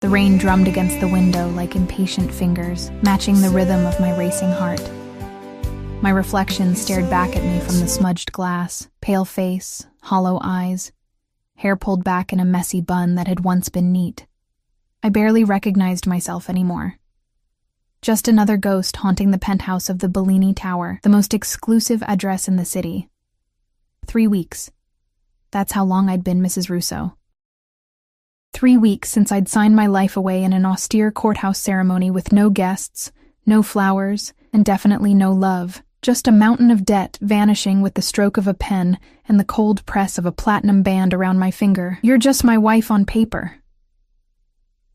The rain drummed against the window like impatient fingers, matching the rhythm of my racing heart. My reflection stared back at me from the smudged glass, pale face, hollow eyes, hair pulled back in a messy bun that had once been neat. I barely recognized myself anymore. Just another ghost haunting the penthouse of the Bellini Tower, the most exclusive address in the city. 3 weeks. That's how long I'd been Mrs. Russo. 3 weeks since I'd signed my life away in an austere courthouse ceremony with no guests, no flowers, and definitely no love. Just a mountain of debt vanishing with the stroke of a pen and the cold press of a platinum band around my finger. You're just my wife on paper.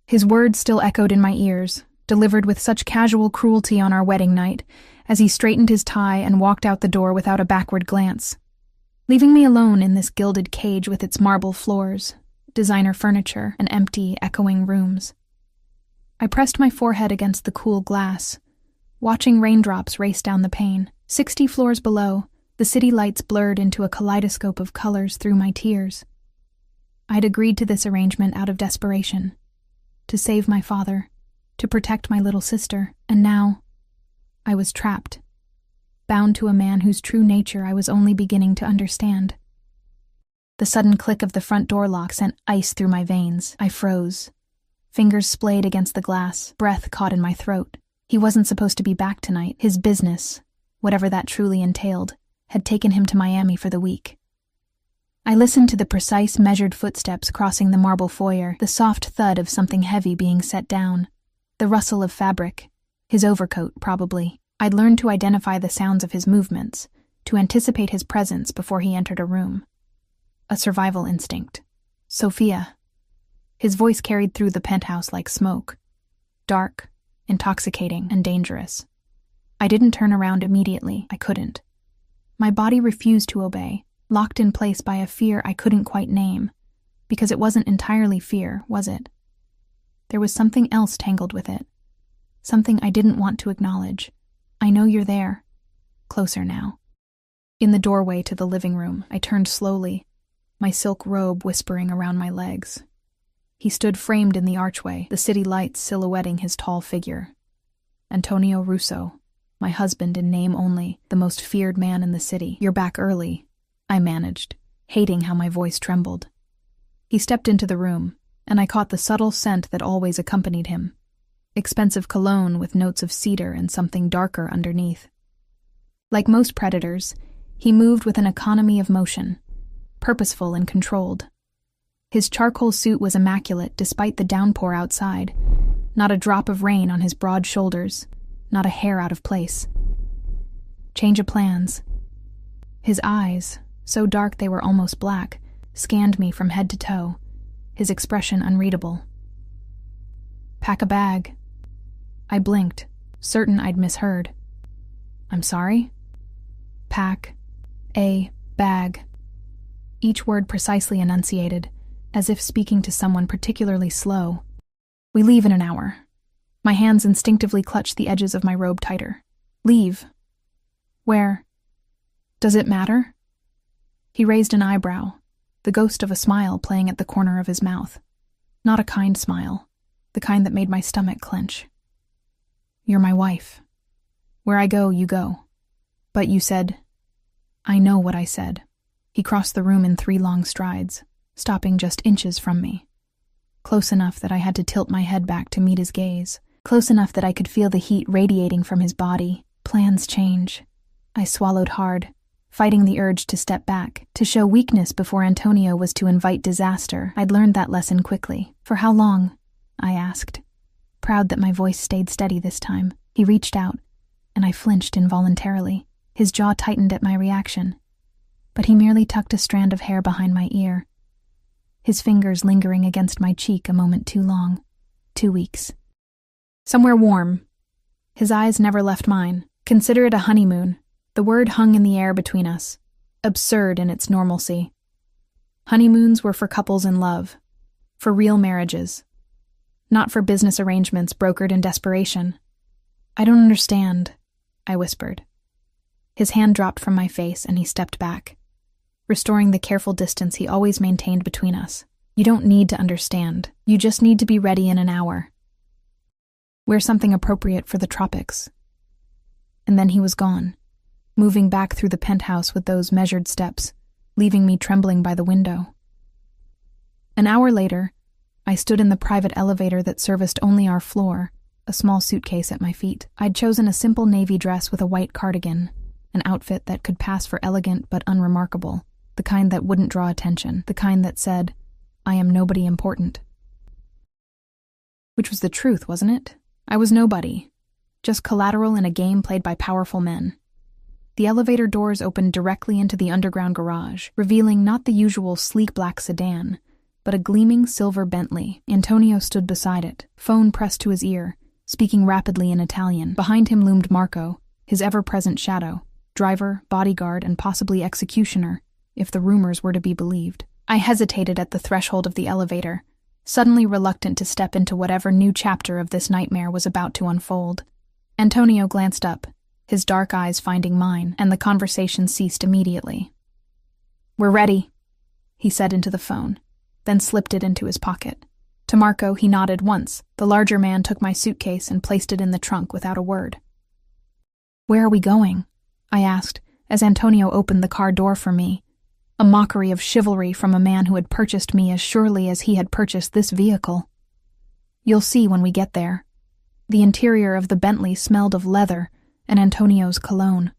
His words still echoed in my ears, delivered with such casual cruelty on our wedding night, as he straightened his tie and walked out the door without a backward glance, leaving me alone in this gilded cage with its marble floors, designer furniture, and empty, echoing rooms. I pressed my forehead against the cool glass, watching raindrops race down the pane. 60 floors below, the city lights blurred into a kaleidoscope of colors through my tears. I'd agreed to this arrangement out of desperation, to save my father, to protect my little sister, and now I was trapped, bound to a man whose true nature I was only beginning to understand. The sudden click of the front door lock sent ice through my veins. I froze. Fingers splayed against the glass, breath caught in my throat. He wasn't supposed to be back tonight. His business, whatever that truly entailed, had taken him to Miami for the week. I listened to the precise, measured footsteps crossing the marble foyer, the soft thud of something heavy being set down, the rustle of fabric, his overcoat, probably. I'd learned to identify the sounds of his movements, to anticipate his presence before he entered a room. A survival instinct. Sophia. His voice carried through the penthouse like smoke. Dark, intoxicating, and dangerous. I didn't turn around immediately. I couldn't. My body refused to obey, locked in place by a fear I couldn't quite name, because it wasn't entirely fear, was it? There was something else tangled with it. Something I didn't want to acknowledge. I know you're there. Closer now. In the doorway to the living room, I turned slowly, my silk robe whispering around my legs. He stood framed in the archway, the city lights silhouetting his tall figure. Antonio Russo, my husband in name only, the most feared man in the city. You're back early, I managed, hating how my voice trembled. He stepped into the room, and I caught the subtle scent that always accompanied him. Expensive cologne with notes of cedar and something darker underneath. Like most predators, he moved with an economy of motion, purposeful and controlled. His charcoal suit was immaculate despite the downpour outside, not a drop of rain on his broad shoulders, not a hair out of place. Change of plans. His eyes, so dark they were almost black, scanned me from head to toe, his expression unreadable. Pack a bag. I blinked, certain I'd misheard. I'm sorry? Pack a bag. Each word precisely enunciated, as if speaking to someone particularly slow. We leave in an hour. My hands instinctively clutched the edges of my robe tighter. Leave? Where? Does it matter? He raised an eyebrow, the ghost of a smile playing at the corner of his mouth. Not a kind smile, the kind that made my stomach clench. You're my wife. Where I go, you go. But you said... I know what I said. He crossed the room in 3 long strides, stopping just inches from me. Close enough that I had to tilt my head back to meet his gaze. Close enough that I could feel the heat radiating from his body. Plans change. I swallowed hard, fighting the urge to step back, to show weakness before Antonio was to invite disaster. I'd learned that lesson quickly. For how long? I asked, proud that my voice stayed steady this time. He reached out, and I flinched involuntarily. His jaw tightened at my reaction, but he merely tucked a strand of hair behind my ear, his fingers lingering against my cheek a moment too long. 2 weeks. Somewhere warm. His eyes never left mine. Consider it a honeymoon. The word hung in the air between us, absurd in its normalcy. Honeymoons were for couples in love, for real marriages, not for business arrangements brokered in desperation. I don't understand, I whispered. His hand dropped from my face and he stepped back, restoring the careful distance he always maintained between us. You don't need to understand. You just need to be ready in an hour. Wear something appropriate for the tropics." And then he was gone, moving back through the penthouse with those measured steps, leaving me trembling by the window. An hour later, I stood in the private elevator that serviced only our floor, a small suitcase at my feet. I'd chosen a simple navy dress with a white cardigan, an outfit that could pass for elegant but unremarkable, the kind that wouldn't draw attention, the kind that said, "I am nobody important." Which was the truth, wasn't it? I was nobody, just collateral in a game played by powerful men. The elevator doors opened directly into the underground garage, revealing not the usual sleek black sedan, but a gleaming silver Bentley. Antonio stood beside it, phone pressed to his ear, speaking rapidly in Italian. Behind him loomed Marco, his ever-present shadow, driver, bodyguard, and possibly executioner, if the rumors were to be believed. I hesitated at the threshold of the elevator, suddenly reluctant to step into whatever new chapter of this nightmare was about to unfold. Antonio glanced up, his dark eyes finding mine, and the conversation ceased immediately. "We're ready," he said into the phone, then slipped it into his pocket. To Marco, he nodded once. The larger man took my suitcase and placed it in the trunk without a word. "Where are we going?" I asked, as Antonio opened the car door for me, a mockery of chivalry from a man who had purchased me as surely as he had purchased this vehicle. "You'll see when we get there." The interior of the Bentley smelled of leather and Antonio's cologne.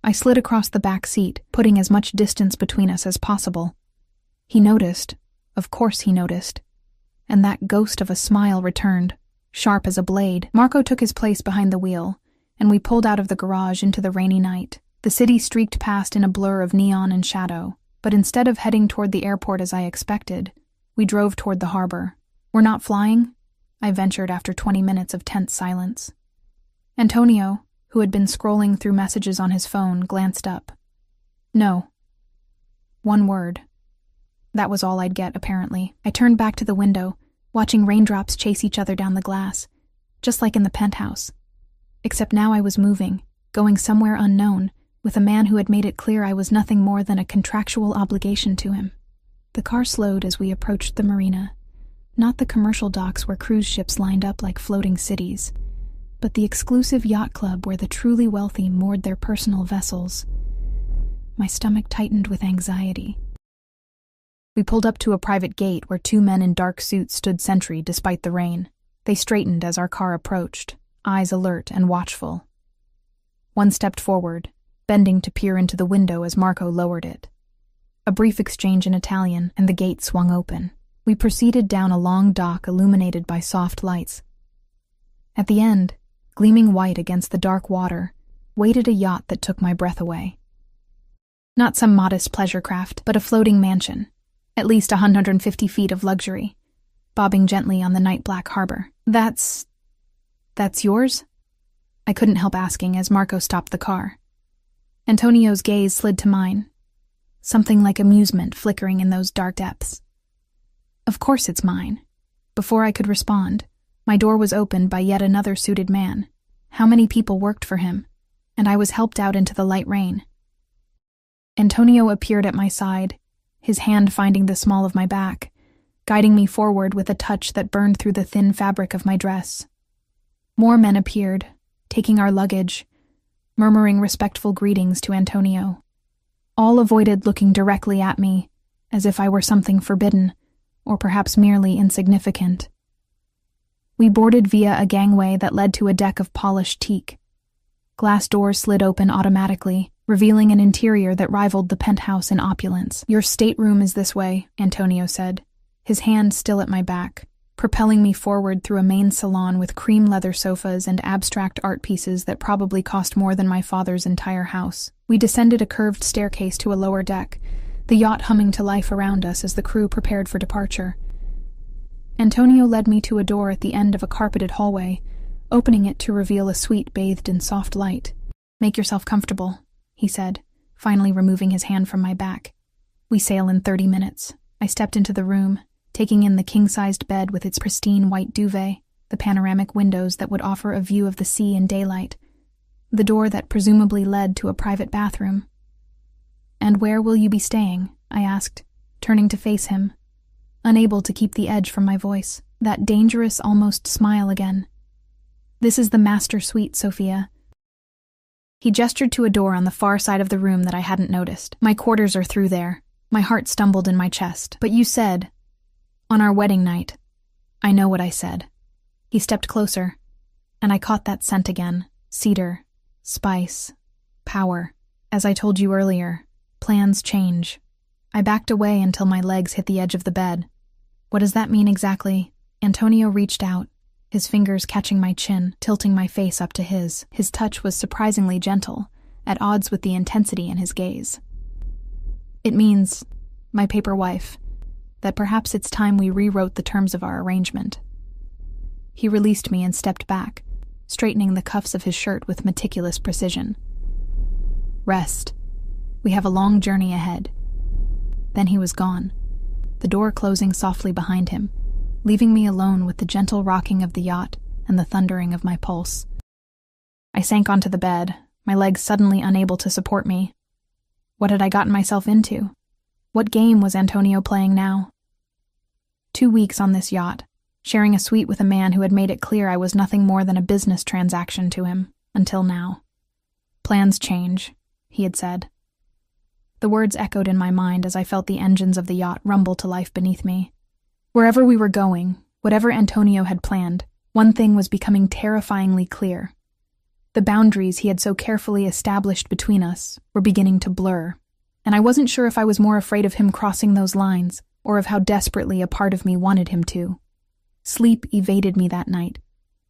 I slid across the back seat, putting as much distance between us as possible. He noticed. Of course he noticed. And that ghost of a smile returned, sharp as a blade. Marco took his place behind the wheel, and we pulled out of the garage into the rainy night. The city streaked past in a blur of neon and shadow, but instead of heading toward the airport as I expected, we drove toward the harbor. "We're not flying?" I ventured after 20 minutes of tense silence. Antonio, who had been scrolling through messages on his phone, glanced up. "No." One word. That was all I'd get, apparently. I turned back to the window, watching raindrops chase each other down the glass, just like in the penthouse. Except now I was moving, going somewhere unknown, with a man who had made it clear I was nothing more than a contractual obligation to him. The car slowed as we approached the marina, not the commercial docks where cruise ships lined up like floating cities, but the exclusive yacht club where the truly wealthy moored their personal vessels. My stomach tightened with anxiety. We pulled up to a private gate where 2 men in dark suits stood sentry despite the rain. They straightened as our car approached, eyes alert and watchful. One stepped forward, bending to peer into the window as Marco lowered it. A brief exchange in Italian, and the gate swung open. We proceeded down a long dock illuminated by soft lights. At the end, gleaming white against the dark water, waited a yacht that took my breath away. Not some modest pleasure craft, but a floating mansion. At least 150 feet of luxury, bobbing gently on the night-black harbor. That's yours?" I couldn't help asking as Marco stopped the car. Antonio's gaze slid to mine, something like amusement flickering in those dark depths. "Of course it's mine." Before I could respond, my door was opened by yet another suited man. How many people worked for him? And I was helped out into the light rain. Antonio appeared at my side, his hand finding the small of my back, guiding me forward with a touch that burned through the thin fabric of my dress. More men appeared, taking our luggage, murmuring respectful greetings to Antonio. All avoided looking directly at me, as if I were something forbidden, or perhaps merely insignificant. We boarded via a gangway that led to a deck of polished teak. Glass doors slid open automatically, revealing an interior that rivaled the penthouse in opulence. "Your stateroom is this way," Antonio said, his hand still at my back, propelling me forward through a main salon with cream leather sofas and abstract art pieces that probably cost more than my father's entire house. We descended a curved staircase to a lower deck, the yacht humming to life around us as the crew prepared for departure. Antonio led me to a door at the end of a carpeted hallway, opening it to reveal a suite bathed in soft light. "Make yourself comfortable," he said, finally removing his hand from my back. "We sail in 30 minutes. I stepped into the room, taking in the king-sized bed with its pristine white duvet, the panoramic windows that would offer a view of the sea in daylight, the door that presumably led to a private bathroom. "And where will you be staying?" I asked, turning to face him. unable to keep the edge from my voice, that dangerous almost smile again. "This is the master suite, Sophia." He gestured to a door on the far side of the room that I hadn't noticed. "My quarters are through there." My heart stumbled in my chest. "But you said, on our wedding night." "I know what I said." He stepped closer, and I caught that scent again. Cedar, spice, power. "As I told you earlier, plans change." I backed away until my legs hit the edge of the bed. "What does that mean exactly?" Antonio reached out, his fingers catching my chin, tilting my face up to his. His touch was surprisingly gentle, at odds with the intensity in his gaze. "It means, my paper wife, that perhaps it's time we rewrote the terms of our arrangement." He released me and stepped back, straightening the cuffs of his shirt with meticulous precision. "Rest. We have a long journey ahead." Then he was gone, the door closing softly behind him, leaving me alone with the gentle rocking of the yacht and the thundering of my pulse. I sank onto the bed, my legs suddenly unable to support me. What had I gotten myself into? What game was Antonio playing now? 2 weeks on this yacht, sharing a suite with a man who had made it clear I was nothing more than a business transaction to him, until now. "Plans change," he had said. The words echoed in my mind as I felt the engines of the yacht rumble to life beneath me. Wherever we were going, whatever Antonio had planned, one thing was becoming terrifyingly clear. The boundaries he had so carefully established between us were beginning to blur, and I wasn't sure if I was more afraid of him crossing those lines or of how desperately a part of me wanted him to. Sleep evaded me that night,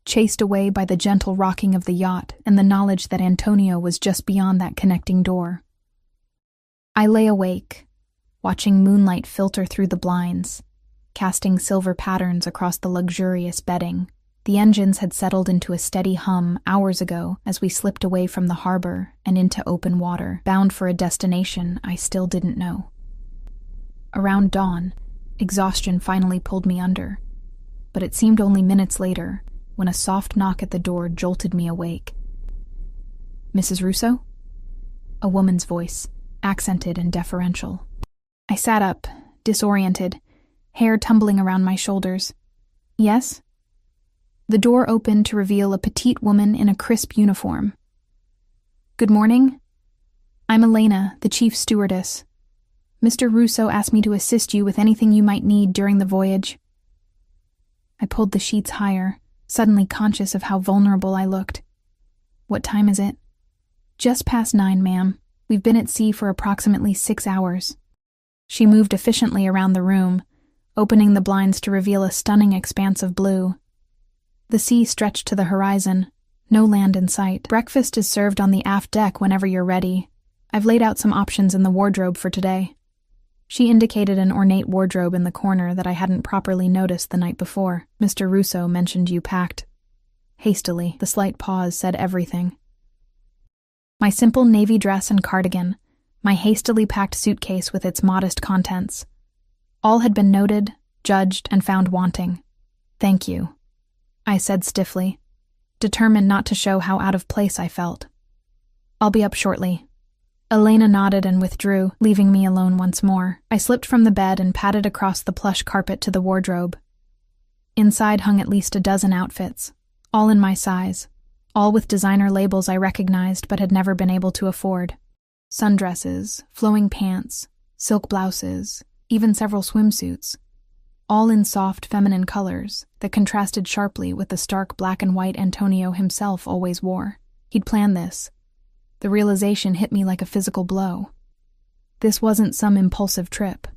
chased away by the gentle rocking of the yacht and the knowledge that Antonio was just beyond that connecting door. I lay awake, watching moonlight filter through the blinds, casting silver patterns across the luxurious bedding. The engines had settled into a steady hum hours ago as we slipped away from the harbor and into open water, bound for a destination I still didn't know. Around dawn, exhaustion finally pulled me under, but it seemed only minutes later when a soft knock at the door jolted me awake. "Mrs. Russo?" A woman's voice, accented and deferential. I sat up, disoriented, hair tumbling around my shoulders. "Yes?" The door opened to reveal a petite woman in a crisp uniform. "Good morning. I'm Elena, the chief stewardess. Mr. Russo asked me to assist you with anything you might need during the voyage." I pulled the sheets higher, suddenly conscious of how vulnerable I looked. "What time is it?" "Just past 9, ma'am. We've been at sea for approximately 6 hours. She moved efficiently around the room, opening the blinds to reveal a stunning expanse of blue. The sea stretched to the horizon, no land in sight. "Breakfast is served on the aft deck whenever you're ready. I've laid out some options in the wardrobe for today." She indicated an ornate wardrobe in the corner that I hadn't properly noticed the night before. "Mr. Russo mentioned you packed." Hastily, the slight pause said everything. My simple navy dress and cardigan, my hastily packed suitcase with its modest contents. All had been noted, judged, and found wanting. "Thank you," I said stiffly, determined not to show how out of place I felt. "I'll be up shortly." Elena nodded and withdrew, leaving me alone once more. I slipped from the bed and padded across the plush carpet to the wardrobe. Inside hung at least a dozen outfits, all in my size, all with designer labels I recognized but had never been able to afford. Sundresses, flowing pants, silk blouses, even several swimsuits, all in soft feminine colors that contrasted sharply with the stark black and white Antonio himself always wore. He'd planned this. The realization hit me like a physical blow. This wasn't some impulsive trip.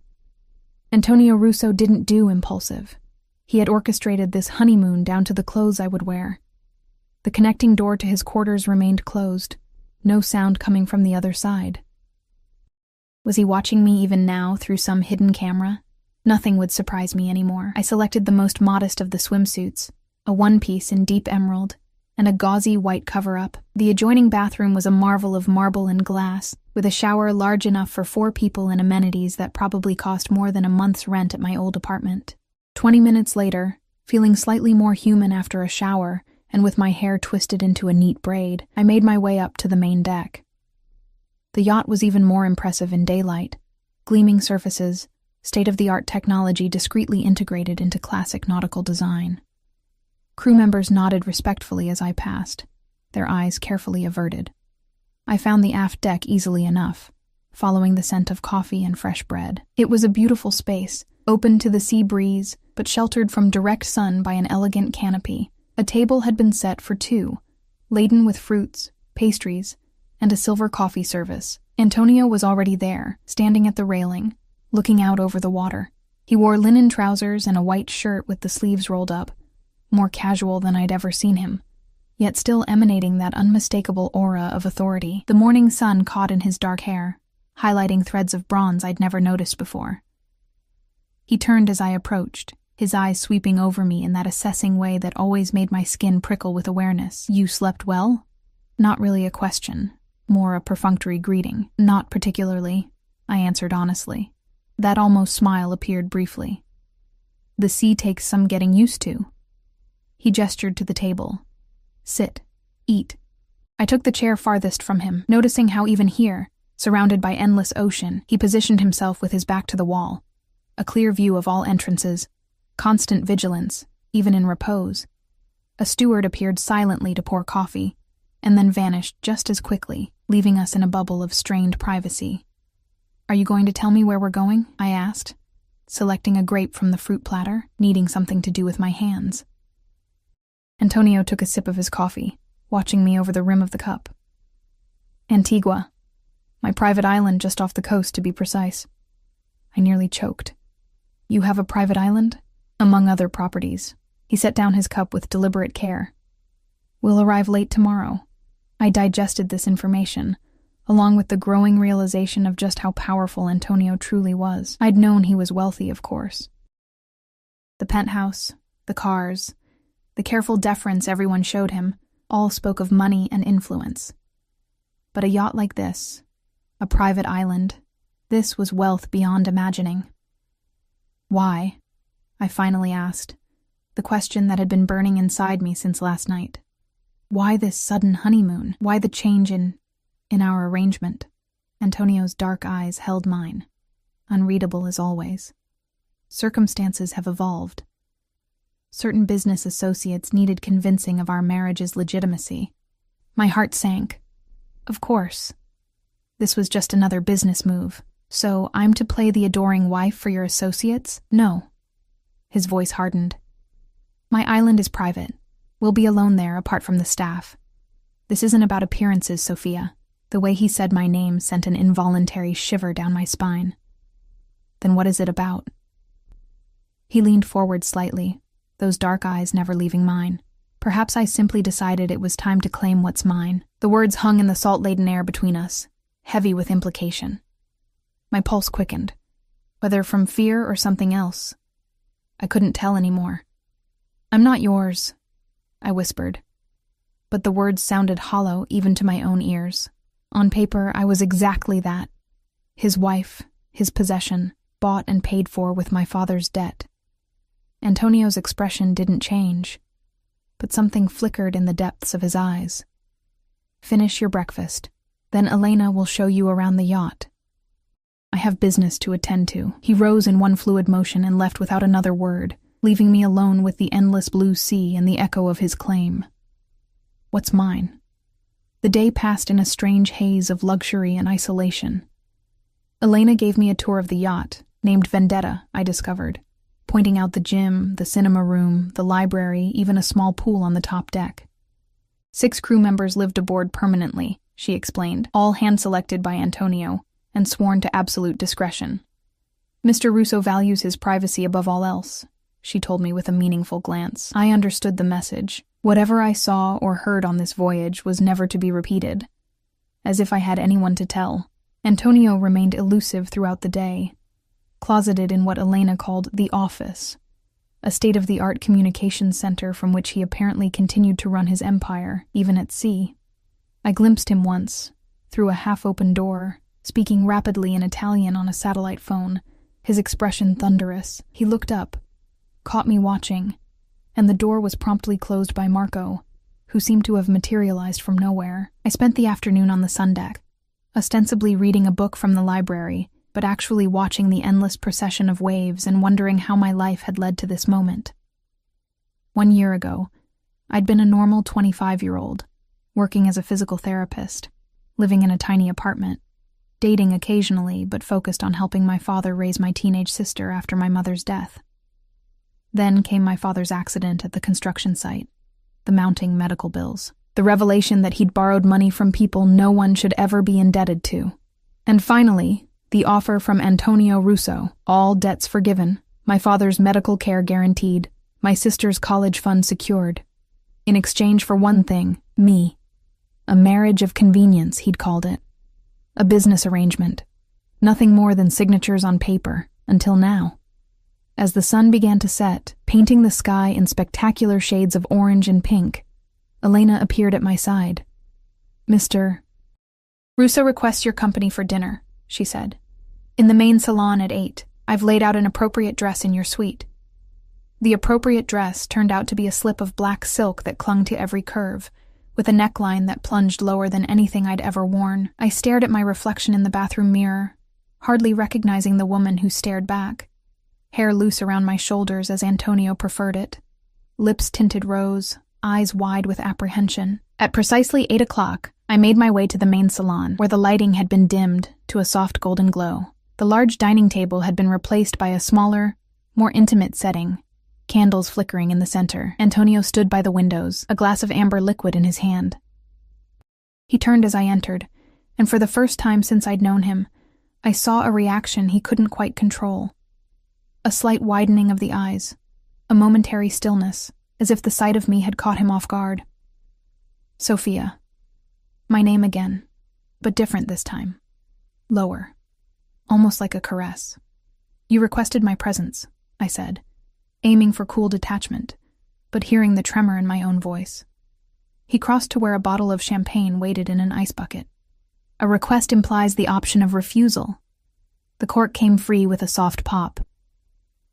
Antonio Russo didn't do impulsive. He had orchestrated this honeymoon down to the clothes I would wear. The connecting door to his quarters remained closed, no sound coming from the other side. Was he watching me even now through some hidden camera? Nothing would surprise me anymore. I selected the most modest of the swimsuits, a one-piece in deep emerald, and a gauzy white cover-up. The adjoining bathroom was a marvel of marble and glass, with a shower large enough for 4 people and amenities that probably cost more than a month's rent at my old apartment. 20 minutes later, feeling slightly more human after a shower, and with my hair twisted into a neat braid, I made my way up to the main deck. The yacht was even more impressive in daylight. Gleaming surfaces, state-of-the-art technology discreetly integrated into classic nautical design. Crew members nodded respectfully as I passed, their eyes carefully averted. I found the aft deck easily enough, following the scent of coffee and fresh bread. It was a beautiful space, open to the sea breeze, but sheltered from direct sun by an elegant canopy. A table had been set for two, laden with fruits, pastries, and a silver coffee service. Antonio was already there, standing at the railing, looking out over the water. He wore linen trousers and a white shirt with the sleeves rolled up, more casual than I'd ever seen him, yet still emanating that unmistakable aura of authority. The morning sun caught in his dark hair, highlighting threads of bronze I'd never noticed before. He turned as I approached, his eyes sweeping over me in that assessing way that always made my skin prickle with awareness. "You slept well?" Not really a question, more a perfunctory greeting. "Not particularly," I answered honestly. That almost smile appeared briefly. "The sea takes some getting used to." He gestured to the table. "Sit. Eat." I took the chair farthest from him, noticing how even here, surrounded by endless ocean, he positioned himself with his back to the wall. A clear view of all entrances, constant vigilance, even in repose. A steward appeared silently to pour coffee, and then vanished just as quickly, leaving us in a bubble of strained privacy. "Are you going to tell me where we're going?" I asked, selecting a grape from the fruit platter, needing something to do with my hands. Antonio took a sip of his coffee, watching me over the rim of the cup. "Antigua. My private island just off the coast, to be precise." I nearly choked. "You have a private island?" "Among other properties." He set down his cup with deliberate care. "We'll arrive late tomorrow." I digested this information, along with the growing realization of just how powerful Antonio truly was. I'd known he was wealthy, of course. The penthouse, the cars, the careful deference everyone showed him, all spoke of money and influence. But a yacht like this, a private island, this was wealth beyond imagining. "Why?" I finally asked, the question that had been burning inside me since last night. Why this sudden honeymoon? Why the change in our arrangement? Antonio's dark eyes held mine, unreadable as always. Circumstances have evolved. Certain business associates needed convincing of our marriage's legitimacy. My heart sank. Of course. This was just another business move. "So I'm to play the adoring wife for your associates?" "No." His voice hardened. "My island is private. We'll be alone there, apart from the staff. This isn't about appearances, Sophia." The way he said my name sent an involuntary shiver down my spine. "Then what is it about?" He leaned forward slightly, those dark eyes never leaving mine. Perhaps I simply decided it was time to claim what's mine. The words hung in the salt-laden air between us, heavy with implication. My pulse quickened, whether from fear or something else. I couldn't tell anymore. "I'm not yours," I whispered. But the words sounded hollow even to my own ears. On paper, I was exactly that. His wife, his possession, bought and paid for with my father's debt. Antonio's expression didn't change, but something flickered in the depths of his eyes. "Finish your breakfast. Then Elena will show you around the yacht. I have business to attend to." He rose in one fluid motion and left without another word, leaving me alone with the endless blue sea and the echo of his claim. What's mine? The day passed in a strange haze of luxury and isolation. Elena gave me a tour of the yacht, named Vendetta, I discovered, pointing out the gym, the cinema room, the library, even a small pool on the top deck. 6 crew members lived aboard permanently, she explained, all hand-selected by Antonio, and sworn to absolute discretion. "Mr. Russo values his privacy above all else," she told me with a meaningful glance. I understood the message. Whatever I saw or heard on this voyage was never to be repeated. As if I had anyone to tell. Antonio remained elusive throughout the day, closeted in what Elena called the office, a state-of-the-art communications center from which he apparently continued to run his empire, even at sea. I glimpsed him once, through a half-open door, speaking rapidly in Italian on a satellite phone, his expression thunderous. He looked up, caught me watching, and the door was promptly closed by Marco, who seemed to have materialized from nowhere. I spent the afternoon on the sun deck, ostensibly reading a book from the library, but actually watching the endless procession of waves and wondering how my life had led to this moment. 1 year ago, I'd been a normal 25-year-old, working as a physical therapist, living in a tiny apartment, dating occasionally but focused on helping my father raise my teenage sister after my mother's death. Then came my father's accident at the construction site, the mounting medical bills, the revelation that he'd borrowed money from people no one should ever be indebted to, and finally, the offer from Antonio Russo, all debts forgiven, my father's medical care guaranteed, my sister's college fund secured. In exchange for one thing, me. A marriage of convenience, he'd called it. A business arrangement. Nothing more than signatures on paper, until now. As the sun began to set, painting the sky in spectacular shades of orange and pink, Elena appeared at my side. Mr. Russo requests your company for dinner, she said. In the main salon at 8, I've laid out an appropriate dress in your suite. The appropriate dress turned out to be a slip of black silk that clung to every curve, with a neckline that plunged lower than anything I'd ever worn. I stared at my reflection in the bathroom mirror, hardly recognizing the woman who stared back. Hair loose around my shoulders as Antonio preferred it. Lips tinted rose, eyes wide with apprehension. At precisely 8 o'clock, I made my way to the main salon, where the lighting had been dimmed to a soft golden glow. The large dining table had been replaced by a smaller, more intimate setting, candles flickering in the center. Antonio stood by the windows, a glass of amber liquid in his hand. He turned as I entered, and for the first time since I'd known him, I saw a reaction he couldn't quite control. A slight widening of the eyes, a momentary stillness, as if the sight of me had caught him off guard. Sophia. My name again, but different this time. Lower. Almost like a caress. You requested my presence, I said, aiming for cool detachment, but hearing the tremor in my own voice. He crossed to where a bottle of champagne waited in an ice bucket. A request implies the option of refusal. The cork came free with a soft pop.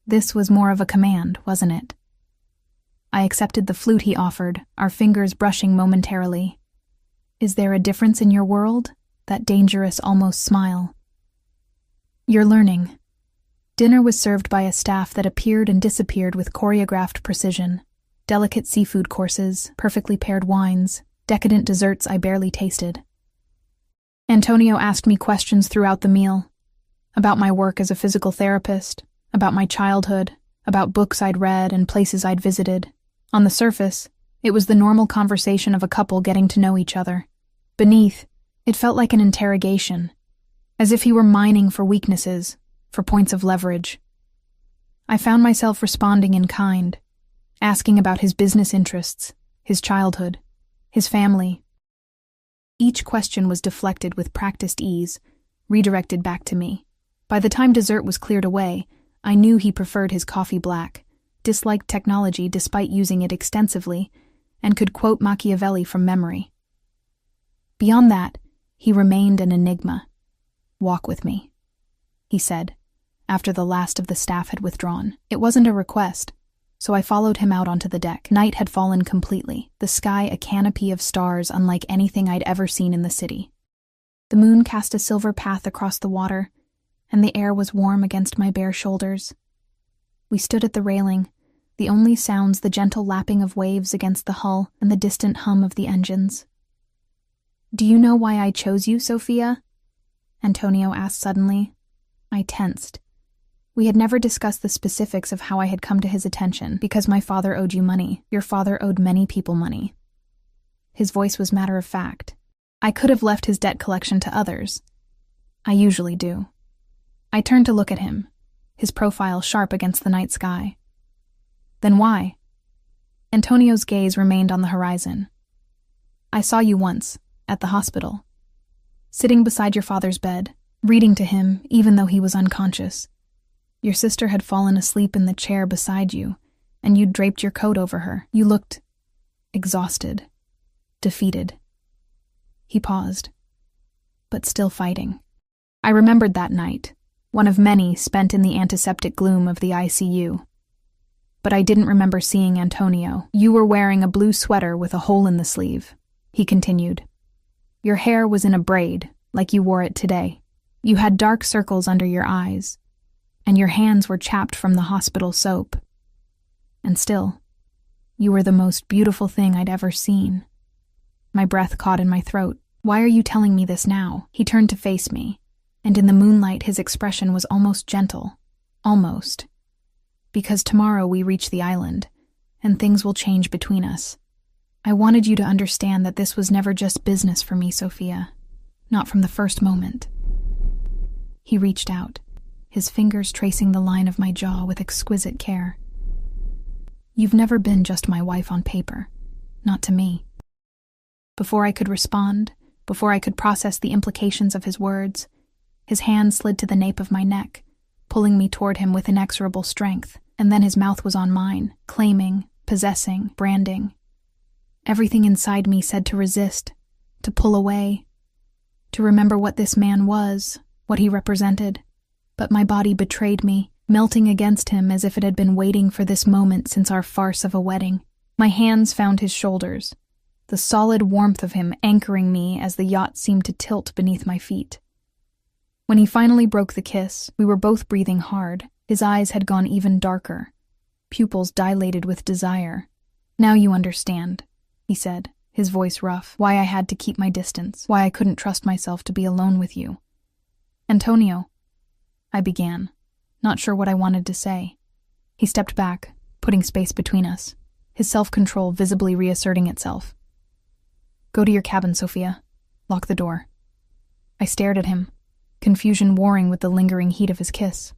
This was more of a command, wasn't it? I accepted the flute he offered, our fingers brushing momentarily. Is there a difference in your world? That dangerous almost smile. You're learning. Dinner was served by a staff that appeared and disappeared with choreographed precision. Delicate seafood courses, perfectly paired wines, decadent desserts I barely tasted. Antonio asked me questions throughout the meal. About my work as a physical therapist, about my childhood, about books I'd read and places I'd visited. On the surface, it was the normal conversation of a couple getting to know each other. Beneath, it felt like an interrogation, as if he were mining for weaknesses, for points of leverage. I found myself responding in kind, asking about his business interests, his childhood, his family. Each question was deflected with practiced ease, redirected back to me. By the time dessert was cleared away, I knew he preferred his coffee black, disliked technology despite using it extensively, and could quote Machiavelli from memory. Beyond that, he remained an enigma. Walk with me, he said, after the last of the staff had withdrawn. It wasn't a request, so I followed him out onto the deck. Night had fallen completely, the sky a canopy of stars unlike anything I'd ever seen in the city. The moon cast a silver path across the water, and the air was warm against my bare shoulders. We stood at the railing, the only sounds the gentle lapping of waves against the hull and the distant hum of the engines. Do you know why I chose you, Sophia? Antonio asked suddenly. I tensed. We had never discussed the specifics of how I had come to his attention. Because my father owed you money. Your father owed many people money. His voice was matter of fact. I could have left his debt collection to others. I usually do. I turned to look at him, his profile sharp against the night sky. Then why? Antonio's gaze remained on the horizon. I saw you once, at the hospital, sitting beside your father's bed, reading to him even though he was unconscious. Your sister had fallen asleep in the chair beside you, and you'd draped your coat over her. You looked exhausted, defeated. He paused, but still fighting. I remembered that night, one of many spent in the antiseptic gloom of the ICU. But I didn't remember seeing Antonio. You were wearing a blue sweater with a hole in the sleeve, he continued. Your hair was in a braid, like you wore it today. You had dark circles under your eyes, and your hands were chapped from the hospital soap. And still, you were the most beautiful thing I'd ever seen. My breath caught in my throat. Why are you telling me this now? He turned to face me, and in the moonlight his expression was almost gentle. Almost. Because tomorrow we reach the island, and things will change between us. I wanted you to understand that this was never just business for me, Sophia. Not from the first moment. He reached out, his fingers tracing the line of my jaw with exquisite care. You've never been just my wife on paper. Not to me. Before I could respond, before I could process the implications of his words, his hand slid to the nape of my neck, pulling me toward him with inexorable strength, and then his mouth was on mine, claiming, possessing, branding. Everything inside me said to resist, to pull away, to remember what this man was, what he represented. But my body betrayed me, melting against him as if it had been waiting for this moment since our farce of a wedding. My hands found his shoulders, the solid warmth of him anchoring me as the yacht seemed to tilt beneath my feet. When he finally broke the kiss, we were both breathing hard. His eyes had gone even darker, pupils dilated with desire. Now you understand, he said, his voice rough, why I had to keep my distance, why I couldn't trust myself to be alone with you. Antonio, I began, not sure what I wanted to say. He stepped back, putting space between us, his self-control visibly reasserting itself. Go to your cabin, Sophia. Lock the door. I stared at him, confusion warring with the lingering heat of his kiss.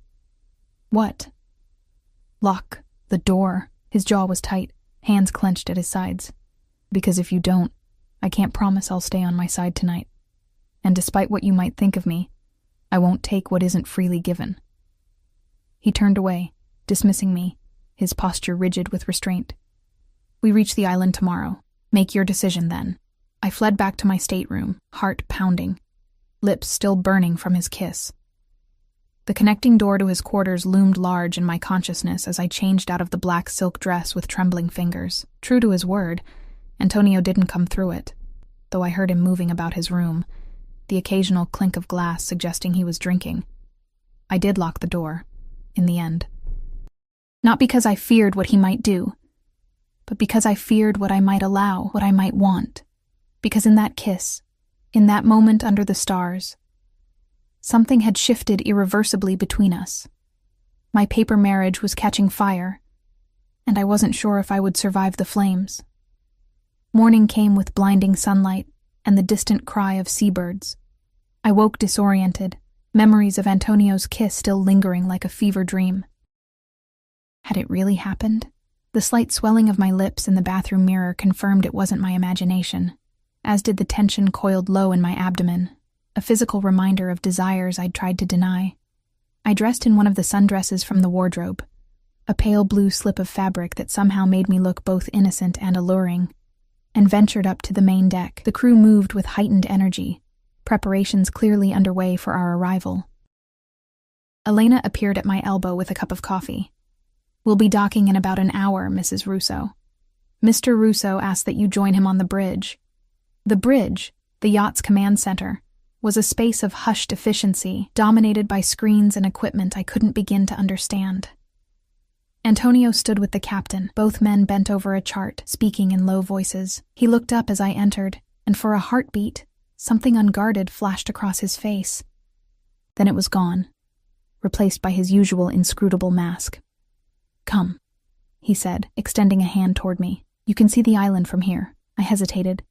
What? Lock the door. His jaw was tight, hands clenched at his sides. Because if you don't, I can't promise I'll stay on my side tonight. And despite what you might think of me, I won't take what isn't freely given. He turned away, dismissing me, his posture rigid with restraint. We reach the island tomorrow. Make your decision then. I fled back to my stateroom, heart pounding, lips still burning from his kiss. The connecting door to his quarters loomed large in my consciousness as I changed out of the black silk dress with trembling fingers. True to his word, Antonio didn't come through it, though I heard him moving about his room, the occasional clink of glass suggesting he was drinking. I did lock the door, in the end. Not because I feared what he might do, but because I feared what I might allow, what I might want. Because in that kiss, in that moment under the stars, something had shifted irreversibly between us. My paper marriage was catching fire, and I wasn't sure if I would survive the flames. Morning came with blinding sunlight and the distant cry of seabirds. I woke disoriented, memories of Antonio's kiss still lingering like a fever dream. Had it really happened? The slight swelling of my lips in the bathroom mirror confirmed it wasn't my imagination, as did the tension coiled low in my abdomen, a physical reminder of desires I'd tried to deny. I dressed in one of the sundresses from the wardrobe, a pale blue slip of fabric that somehow made me look both innocent and alluring, and ventured up to the main deck. The crew moved with heightened energy, preparations clearly underway for our arrival. Elena appeared at my elbow with a cup of coffee. We'll be docking in about an hour, Mrs. Russo. Mr. Russo asked that you join him on the bridge. The bridge, the yacht's command center, was a space of hushed efficiency, dominated by screens and equipment I couldn't begin to understand. Antonio stood with the captain, both men bent over a chart, speaking in low voices. He looked up as I entered, and for a heartbeat, something unguarded flashed across his face. Then it was gone, replaced by his usual inscrutable mask. Come, he said, extending a hand toward me. You can see the island from here. I hesitated,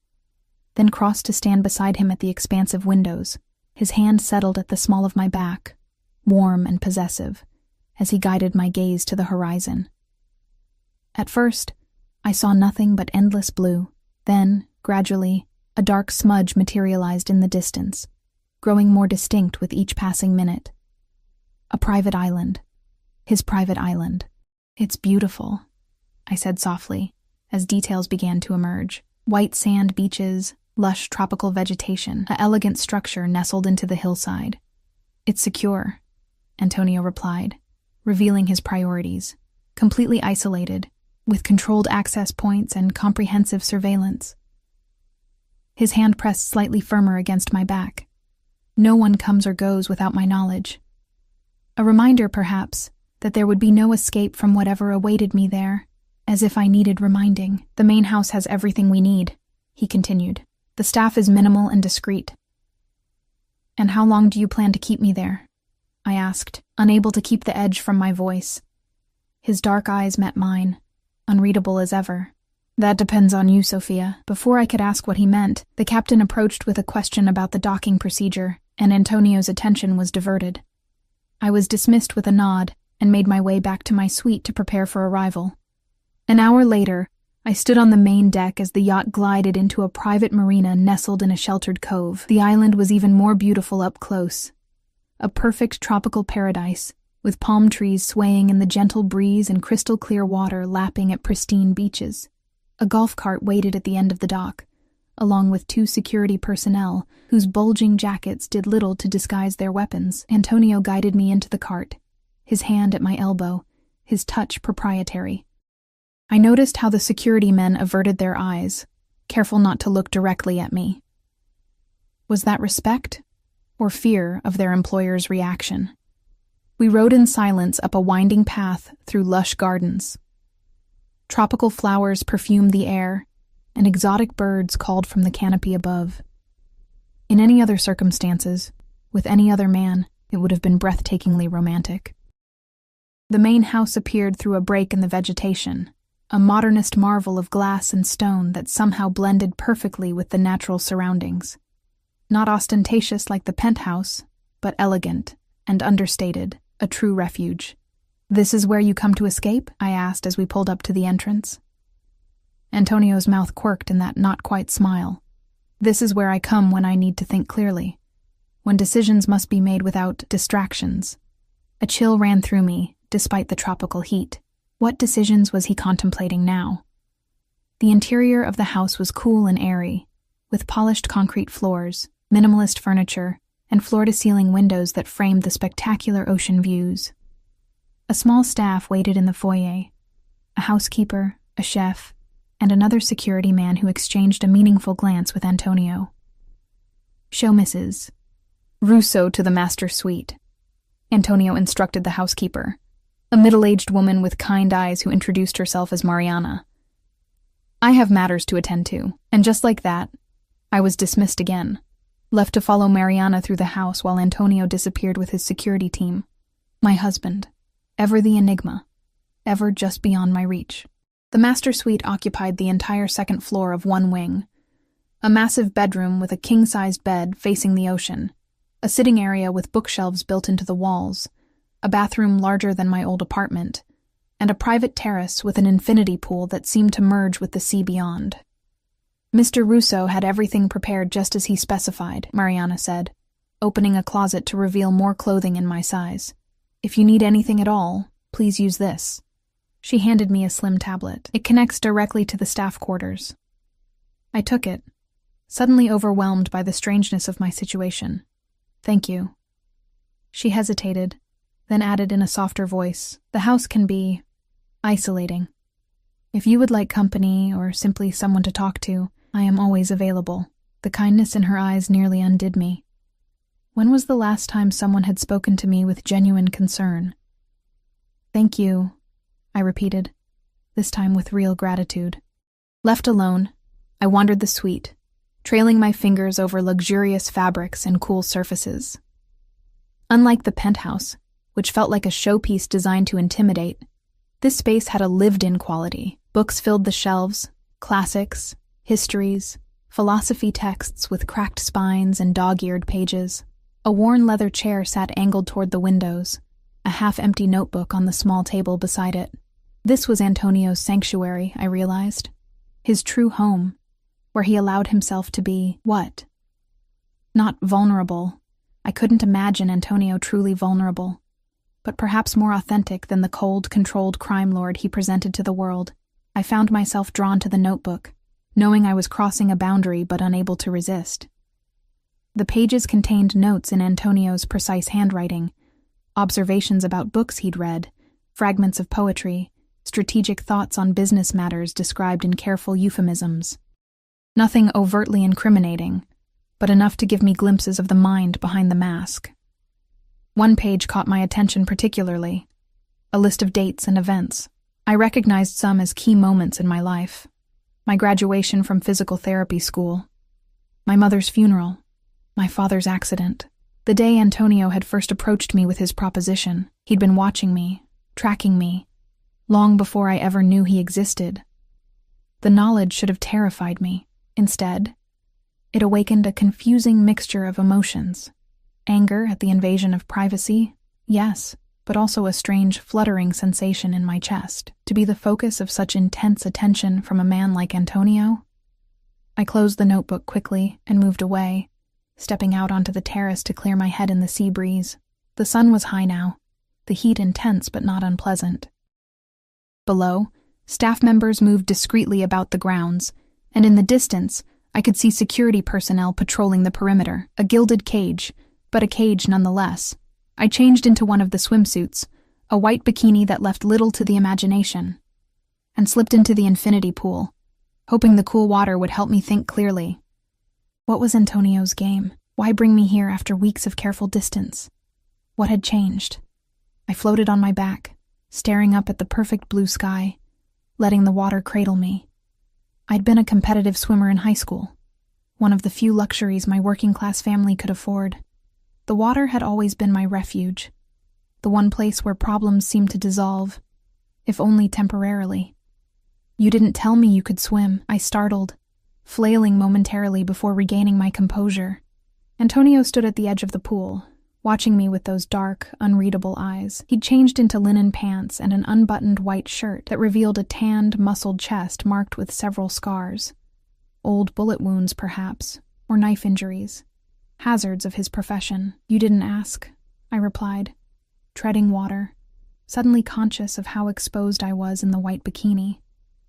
then crossed to stand beside him at the expansive windows. His hand settled at the small of my back, warm and possessive, as he guided my gaze to the horizon. At first, I saw nothing but endless blue. Then, gradually, a dark smudge materialized in the distance, growing more distinct with each passing minute. A private island. His private island. It's beautiful, I said softly, as details began to emerge. White sand beaches, lush tropical vegetation, an elegant structure nestled into the hillside. It's secure, Antonio replied, revealing his priorities. Completely isolated, with controlled access points and comprehensive surveillance. His hand pressed slightly firmer against my back. No one comes or goes without my knowledge. A reminder, perhaps, that there would be no escape from whatever awaited me there, as if I needed reminding. The main house has everything we need, he continued. The staff is minimal and discreet. And how long do you plan to keep me there? I asked, unable to keep the edge from my voice. His dark eyes met mine, unreadable as ever. That depends on you, Sophia. Before I could ask what he meant, the captain approached with a question about the docking procedure, and Antonio's attention was diverted. I was dismissed with a nod and made my way back to my suite to prepare for arrival. An hour later, I stood on the main deck as the yacht glided into a private marina nestled in a sheltered cove. The island was even more beautiful up close. A perfect tropical paradise, with palm trees swaying in the gentle breeze and crystal-clear water lapping at pristine beaches. A golf cart waited at the end of the dock, along with 2 security personnel whose bulging jackets did little to disguise their weapons. Antonio guided me into the cart, his hand at my elbow, his touch proprietary. I noticed how the security men averted their eyes, careful not to look directly at me. Was that respect or fear of their employer's reaction? We rode in silence up a winding path through lush gardens. Tropical flowers perfumed the air, and exotic birds called from the canopy above. In any other circumstances, with any other man, it would have been breathtakingly romantic. The main house appeared through a break in the vegetation, a modernist marvel of glass and stone that somehow blended perfectly with the natural surroundings. Not ostentatious like the penthouse, but elegant and understated, a true refuge. "This is where you come to escape?" I asked as we pulled up to the entrance. Antonio's mouth quirked in that not-quite smile. "This is where I come when I need to think clearly, when decisions must be made without distractions." A chill ran through me, despite the tropical heat. What decisions was he contemplating now? The interior of the house was cool and airy, with polished concrete floors, minimalist furniture, and floor-to-ceiling windows that framed the spectacular ocean views. A small staff waited in the foyer, a housekeeper, a chef, and another security man who exchanged a meaningful glance with Antonio. "Show Mrs. Russo to the master suite," Antonio instructed the housekeeper, a middle-aged woman with kind eyes who introduced herself as Mariana. "I have matters to attend to," and just like that, I was dismissed again, left to follow Mariana through the house while Antonio disappeared with his security team. My husband. Ever the enigma, ever just beyond my reach. The master suite occupied the entire second floor of one wing, a massive bedroom with a king-sized bed facing the ocean, a sitting area with bookshelves built into the walls, a bathroom larger than my old apartment, and a private terrace with an infinity pool that seemed to merge with the sea beyond. "Mr. Russo had everything prepared just as he specified," Mariana said, opening a closet to reveal more clothing in my size. "If you need anything at all, please use this." She handed me a slim tablet. "It connects directly to the staff quarters." I took it, suddenly overwhelmed by the strangeness of my situation. "Thank you." She hesitated, then added in a softer voice, "The house can be isolating. If you would like company or simply someone to talk to, I am always available." The kindness in her eyes nearly undid me. When was the last time someone had spoken to me with genuine concern? "Thank you," I repeated, this time with real gratitude. Left alone, I wandered the suite, trailing my fingers over luxurious fabrics and cool surfaces. Unlike the penthouse, which felt like a showpiece designed to intimidate, this space had a lived-in quality. Books filled the shelves, classics, histories, philosophy texts with cracked spines and dog-eared pages. A worn leather chair sat angled toward the windows, a half-empty notebook on the small table beside it. This was Antonio's sanctuary, I realized. His true home, where he allowed himself to be, what? Not vulnerable. I couldn't imagine Antonio truly vulnerable, but perhaps more authentic than the cold, controlled crime lord he presented to the world. I found myself drawn to the notebook, knowing I was crossing a boundary but unable to resist. The pages contained notes in Antonio's precise handwriting, observations about books he'd read, fragments of poetry, strategic thoughts on business matters described in careful euphemisms. Nothing overtly incriminating, but enough to give me glimpses of the mind behind the mask. One page caught my attention particularly, a list of dates and events. I recognized some as key moments in my life. My graduation from physical therapy school, my mother's funeral, my father's accident. The day Antonio had first approached me with his proposition, he'd been watching me, tracking me, long before I ever knew he existed. The knowledge should have terrified me. Instead, it awakened a confusing mixture of emotions. Anger at the invasion of privacy, yes, but also a strange fluttering sensation in my chest. To be the focus of such intense attention from a man like Antonio? I closed the notebook quickly and moved away, stepping out onto the terrace to clear my head in the sea breeze. The sun was high now, the heat intense but not unpleasant. Below, staff members moved discreetly about the grounds, and in the distance, I could see security personnel patrolling the perimeter, a gilded cage, but a cage nonetheless. I changed into one of the swimsuits, a white bikini that left little to the imagination, and slipped into the infinity pool, hoping the cool water would help me think clearly. What was Antonio's game? Why bring me here after weeks of careful distance? What had changed? I floated on my back, staring up at the perfect blue sky, letting the water cradle me. I'd been a competitive swimmer in high school, one of the few luxuries my working-class family could afford. The water had always been my refuge, the one place where problems seemed to dissolve, if only temporarily. You didn't tell me you could swim, I startled, flailing momentarily before regaining my composure. Antonio stood at the edge of the pool, watching me with those dark, unreadable eyes. He'd changed into linen pants and an unbuttoned white shirt that revealed a tanned, muscled chest marked with several scars. Old bullet wounds, perhaps, or knife injuries. Hazards of his profession. You didn't ask, I replied, treading water, suddenly conscious of how exposed I was in the white bikini.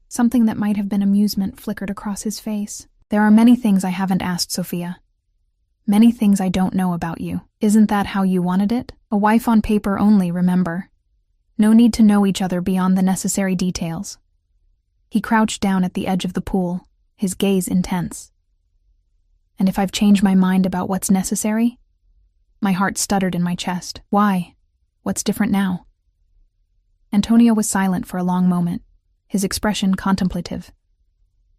Something that might have been amusement flickered across his face. There are many things I haven't asked, Sophia. Many things I don't know about you. Isn't that how you wanted it? A wife on paper only, remember. No need to know each other beyond the necessary details. He crouched down at the edge of the pool, his gaze intense. And if I've changed my mind about what's necessary? My heart stuttered in my chest. Why? What's different now? Antonio was silent for a long moment, his expression contemplative.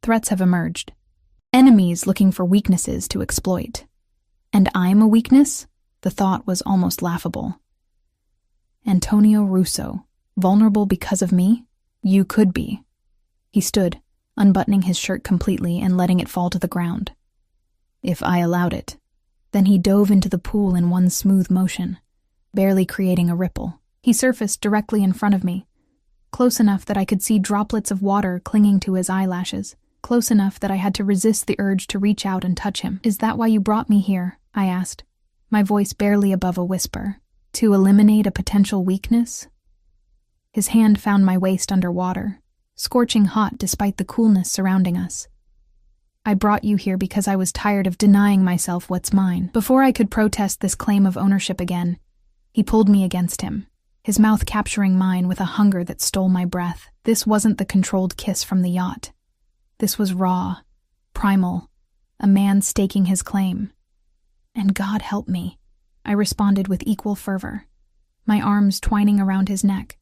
Threats have emerged. Enemies looking for weaknesses to exploit. And I'm a weakness? The thought was almost laughable. Antonio Russo, vulnerable because of me? You could be. He stood, unbuttoning his shirt completely and letting it fall to the ground. If I allowed it. Then he dove into the pool in one smooth motion, barely creating a ripple. He surfaced directly in front of me, close enough that I could see droplets of water clinging to his eyelashes, close enough that I had to resist the urge to reach out and touch him. Is that why you brought me here? I asked, my voice barely above a whisper. To eliminate a potential weakness? His hand found my waist underwater, scorching hot despite the coolness surrounding us. I brought you here because I was tired of denying myself what's mine. Before I could protest this claim of ownership again, he pulled me against him, his mouth capturing mine with a hunger that stole my breath. This wasn't the controlled kiss from the yacht. This was raw, primal, a man staking his claim. And God help me, I responded with equal fervor, my arms twining around his neck,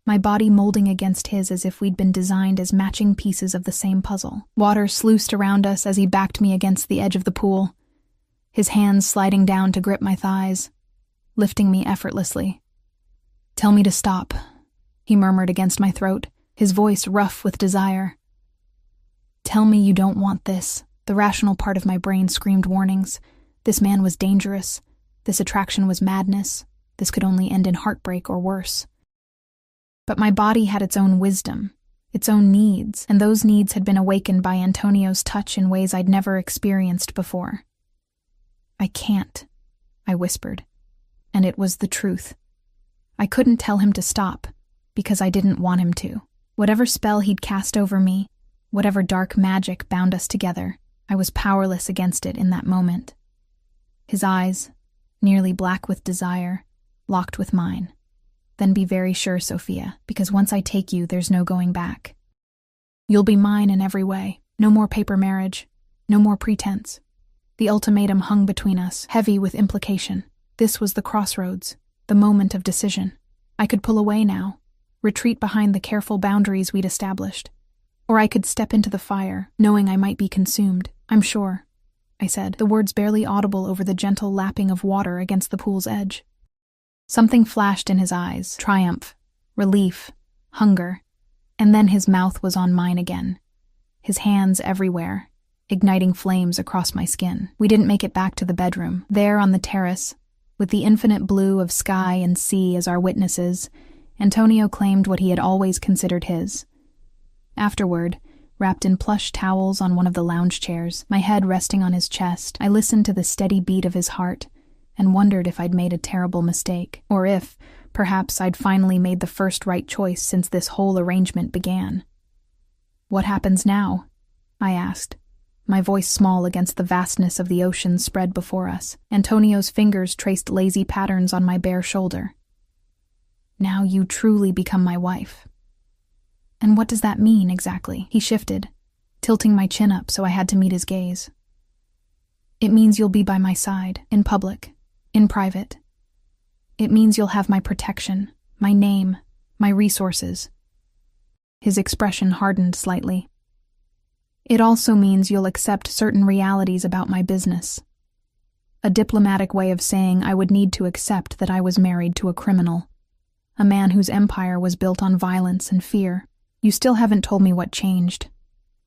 my body molding against his as if we'd been designed as matching pieces of the same puzzle. Water sluiced around us as he backed me against the edge of the pool, his hands sliding down to grip my thighs, lifting me effortlessly. Tell me to stop, he murmured against my throat, his voice rough with desire. Tell me you don't want this. The rational part of my brain screamed warnings. This man was dangerous. This attraction was madness. This could only end in heartbreak or worse. But my body had its own wisdom, its own needs, and those needs had been awakened by Antonio's touch in ways I'd never experienced before. I can't, I whispered, and it was the truth. I couldn't tell him to stop, because I didn't want him to. Whatever spell he'd cast over me, whatever dark magic bound us together, I was powerless against it in that moment. His eyes, nearly black with desire, locked with mine. Then be very sure, Sophia, because once I take you, there's no going back. You'll be mine in every way. No more paper marriage. No more pretense. The ultimatum hung between us, heavy with implication. This was the crossroads, the moment of decision. I could pull away now, retreat behind the careful boundaries we'd established. Or I could step into the fire, knowing I might be consumed. "I'm sure," I said, the words barely audible over the gentle lapping of water against the pool's edge. Something flashed in his eyes, triumph, relief, hunger, and then his mouth was on mine again, his hands everywhere, igniting flames across my skin. We didn't make it back to the bedroom. There on the terrace, with the infinite blue of sky and sea as our witnesses, Antonio claimed what he had always considered his. Afterward, wrapped in plush towels on one of the lounge chairs, my head resting on his chest, I listened to the steady beat of his heart and wondered if I'd made a terrible mistake, or if, perhaps, I'd finally made the first right choice since this whole arrangement began. "What happens now?" I asked, my voice small against the vastness of the ocean spread before us. Antonio's fingers traced lazy patterns on my bare shoulder. "Now you truly become my wife." "And what does that mean, exactly?" He shifted, tilting my chin up so I had to meet his gaze. "It means you'll be by my side, in public, in private. It means you'll have my protection, my name, my resources." His expression hardened slightly. "It also means you'll accept certain realities about my business." A diplomatic way of saying I would need to accept that I was married to a criminal, a man whose empire was built on violence and fear. "You still haven't told me what changed,"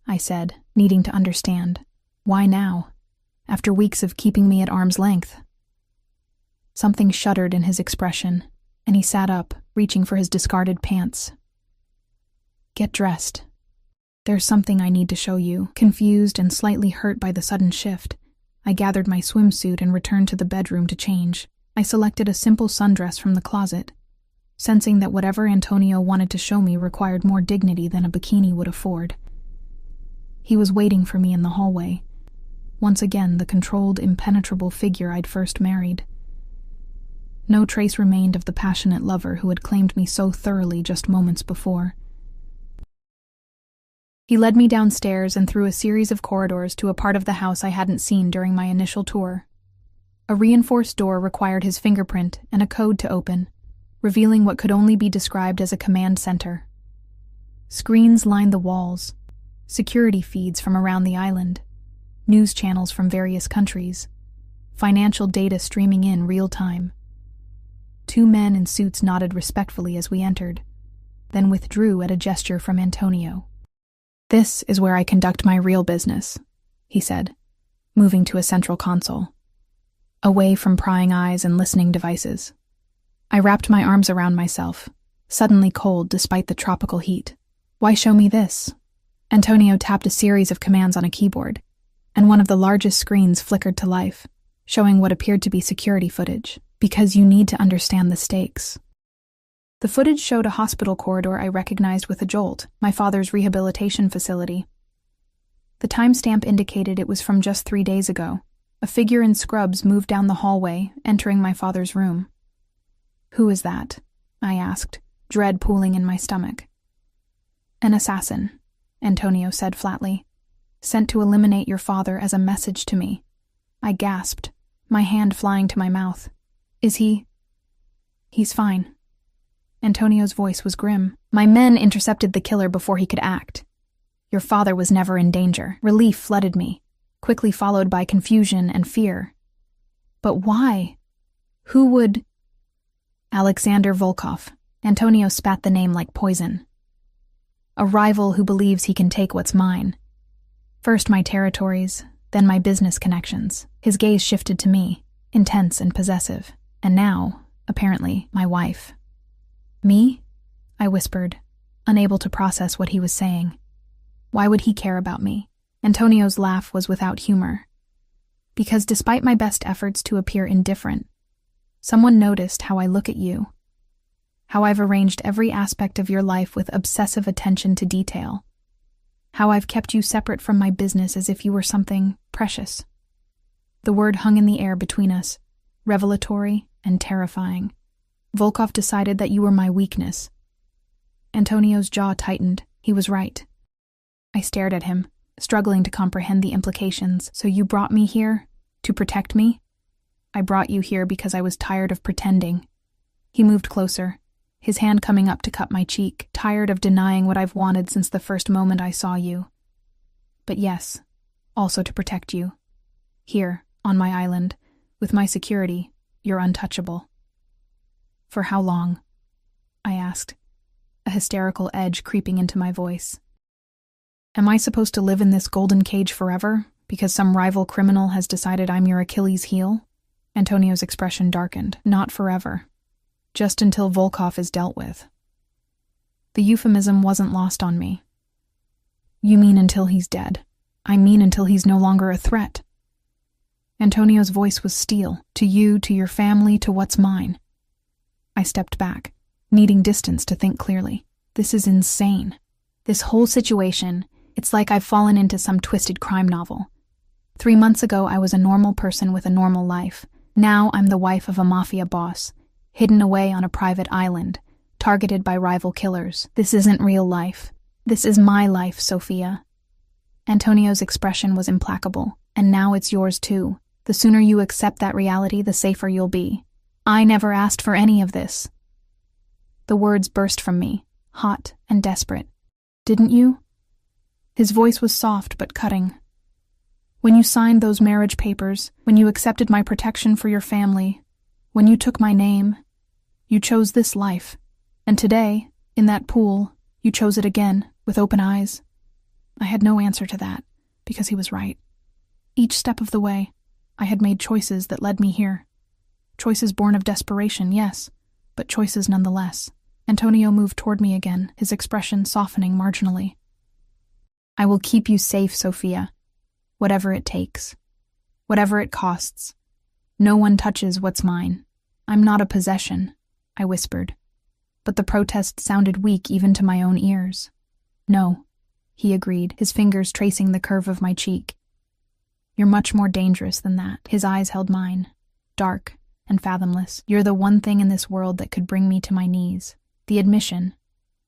I said, needing to understand. "Why now, after weeks of keeping me at arm's length?" Something shuddered in his expression, and he sat up, reaching for his discarded pants. "Get dressed. There's something I need to show you." Confused and slightly hurt by the sudden shift, I gathered my swimsuit and returned to the bedroom to change. I selected a simple sundress from the closet, sensing that whatever Antonio wanted to show me required more dignity than a bikini would afford. He was waiting for me in the hallway, once again the controlled, impenetrable figure I'd first married. No trace remained of the passionate lover who had claimed me so thoroughly just moments before. He led me downstairs and through a series of corridors to a part of the house I hadn't seen during my initial tour. A reinforced door required his fingerprint and a code to open, revealing what could only be described as a command center. Screens lined the walls, security feeds from around the island, news channels from various countries, financial data streaming in real time. 2 men in suits nodded respectfully as we entered, then withdrew at a gesture from Antonio. "This is where I conduct my real business," he said, moving to a central console, away from prying eyes and listening devices. I wrapped my arms around myself, suddenly cold despite the tropical heat. "Why show me this?" Antonio tapped a series of commands on a keyboard, and one of the largest screens flickered to life, showing what appeared to be security footage. "Because you need to understand the stakes." The footage showed a hospital corridor I recognized with a jolt, my father's rehabilitation facility. The timestamp indicated it was from just 3 days ago. A figure in scrubs moved down the hallway, entering my father's room. "Who is that?" I asked, dread pooling in my stomach. "An assassin," Antonio said flatly, "sent to eliminate your father as a message to me." I gasped, my hand flying to my mouth. "Is he?" "He's fine." Antonio's voice was grim. "My men intercepted the killer before he could act. Your father was never in danger." Relief flooded me, quickly followed by confusion and fear. "But why? Who would—" "Alexander Volkov." Antonio spat the name like poison. "A rival who believes he can take what's mine. First my territories, then my business connections." His gaze shifted to me, intense and possessive. "And now, apparently, my wife." "Me?" I whispered, unable to process what he was saying. Why would he care about me? Antonio's laugh was without humor. "Because despite my best efforts to appear indifferent, someone noticed how I look at you, how I've arranged every aspect of your life with obsessive attention to detail, how I've kept you separate from my business as if you were something precious." The word hung in the air between us, revelatory and terrifying. "Volkov decided that you were my weakness." Antonio's jaw tightened. He was right. I stared at him, struggling to comprehend the implications. "So you brought me here, To protect me? I brought you here because I was tired of pretending. He moved closer, his hand coming up to cup my cheek, tired of denying what I've wanted since the first moment I saw you. But yes, also to protect you. Here, on my island, with my security, you're untouchable. For how long? I asked, a hysterical edge creeping into my voice. Am I supposed to live in this golden cage forever, because some rival criminal has decided I'm your Achilles heel? Antonio's expression darkened. Not forever. Just until Volkov is dealt with. The euphemism wasn't lost on me. You mean until he's dead. I mean until he's no longer a threat. Antonio's voice was steel. To you, to your family, to what's mine. I stepped back, needing distance to think clearly. This is insane. This whole situation, it's like I've fallen into some twisted crime novel. 3 months ago, I was a normal person with a normal life. Now I'm the wife of a mafia boss, hidden away on a private island, targeted by rival killers. This isn't real life. This is my life, Sophia. Antonio's expression was implacable, and now it's yours too. The sooner you accept that reality, the safer you'll be. I never asked for any of this. The words burst from me, hot and desperate. Didn't you? His voice was soft but cutting. When you signed those marriage papers, when you accepted my protection for your family, when you took my name, you chose this life. And today, in that pool, you chose it again, with open eyes. I had no answer to that, because he was right. Each step of the way, I had made choices that led me here. Choices born of desperation, yes, but choices nonetheless. Antonio moved toward me again, his expression softening marginally. I will keep you safe, Sophia. Whatever it takes. Whatever it costs. No one touches what's mine. I'm not a possession, I whispered. But the protest sounded weak even to my own ears. No, he agreed, his fingers tracing the curve of my cheek. You're much more dangerous than that. His eyes held mine, dark and fathomless. You're the one thing in this world that could bring me to my knees. The admission,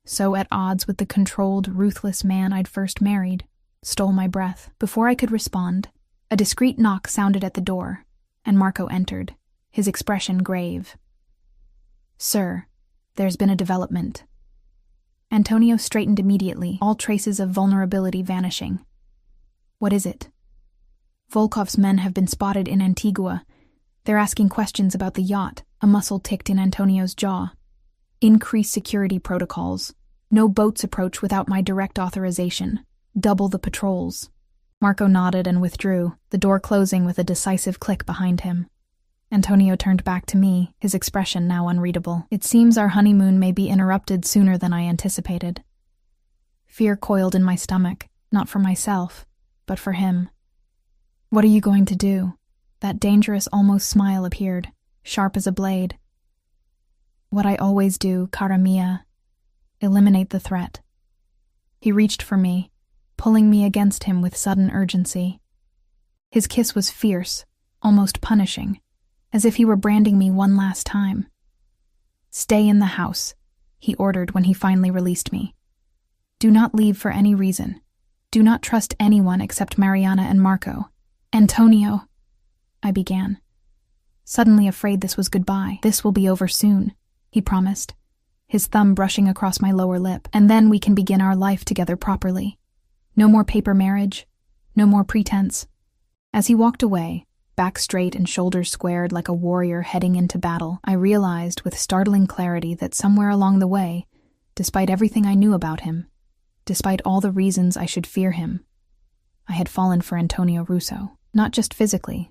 so at odds with the controlled, ruthless man I'd first married, stole my breath. Before I could respond, a discreet knock sounded at the door, and Marco entered, his expression grave. Sir, there's been a development. Antonio straightened immediately, all traces of vulnerability vanishing. What is it? Volkov's men have been spotted in Antigua. They're asking questions about the yacht. A muscle ticked in Antonio's jaw. Increase security protocols. No boats approach without my direct authorization. Double the patrols. Marco nodded and withdrew, the door closing with a decisive click behind him. Antonio turned back to me, his expression now unreadable. It seems our honeymoon may be interrupted sooner than I anticipated. Fear coiled in my stomach, not for myself, but for him. What are you going to do? That dangerous almost smile appeared, sharp as a blade. What I always do, cara mia. Eliminate the threat. He reached for me, pulling me against him with sudden urgency. His kiss was fierce, almost punishing, as if he were branding me one last time. Stay in the house, he ordered when he finally released me. Do not leave for any reason. Do not trust anyone except Mariana and Marco. Antonio, I began, suddenly afraid this was goodbye. This will be over soon, he promised, his thumb brushing across my lower lip, and then we can begin our life together properly. No more paper marriage, no more pretense. As he walked away, back straight and shoulders squared like a warrior heading into battle, I realized with startling clarity that somewhere along the way, despite everything I knew about him, despite all the reasons I should fear him, I had fallen for Antonio Russo. Not just physically,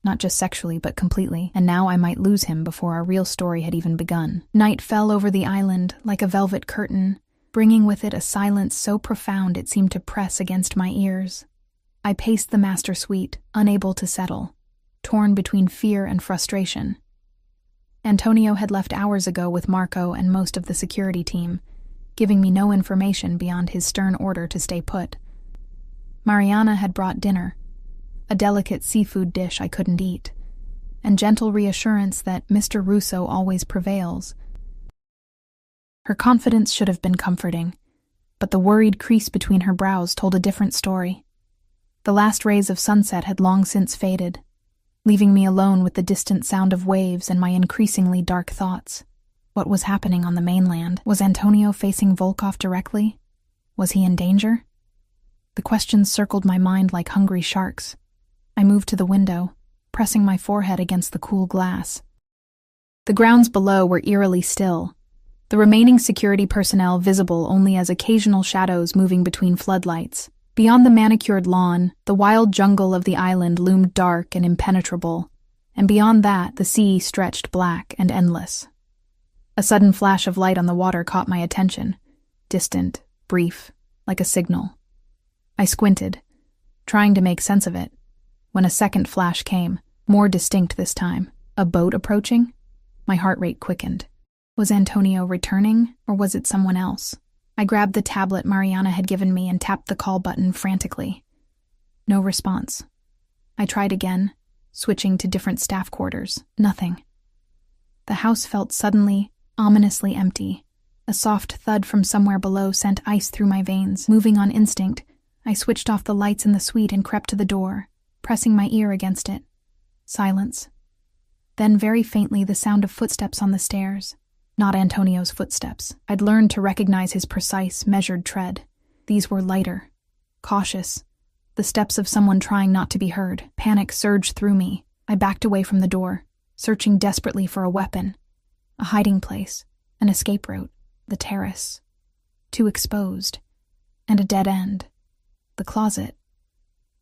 not just sexually, but completely, and now I might lose him before our real story had even begun. Night fell over the island like a velvet curtain, bringing with it a silence so profound it seemed to press against my ears. I paced the master suite, unable to settle, torn between fear and frustration. Antonio had left hours ago with Marco and most of the security team, giving me no information beyond his stern order to stay put. Mariana had brought dinner, a delicate seafood dish I couldn't eat, and gentle reassurance that Mr. Russo always prevails. Her confidence should have been comforting, but the worried crease between her brows told a different story. The last rays of sunset had long since faded, leaving me alone with the distant sound of waves and my increasingly dark thoughts. What was happening on the mainland? Was Antonio facing Volkov directly? Was he in danger? The questions circled my mind like hungry sharks. I moved to the window, pressing my forehead against the cool glass. The grounds below were eerily still, the remaining security personnel visible only as occasional shadows moving between floodlights. Beyond the manicured lawn, the wild jungle of the island loomed dark and impenetrable, and beyond that, the sea stretched black and endless. A sudden flash of light on the water caught my attention, distant, brief, like a signal. I squinted, trying to make sense of it, when a second flash came, more distinct this time. A boat approaching? My heart rate quickened. Was Antonio returning, or was it someone else? I grabbed the tablet Mariana had given me and tapped the call button frantically. No response. I tried again, switching to different staff quarters. Nothing. The house felt suddenly, ominously empty. A soft thud from somewhere below sent ice through my veins. Moving on instinct, I switched off the lights in the suite and crept to the door, pressing my ear against it. Silence. Then very faintly the sound of footsteps on the stairs. Not Antonio's footsteps. I'd learned to recognize his precise, measured tread. These were lighter, cautious, the steps of someone trying not to be heard. Panic surged through me. I backed away from the door, searching desperately for a weapon, a hiding place, an escape route, the terrace. Too exposed. And a dead end. The closet.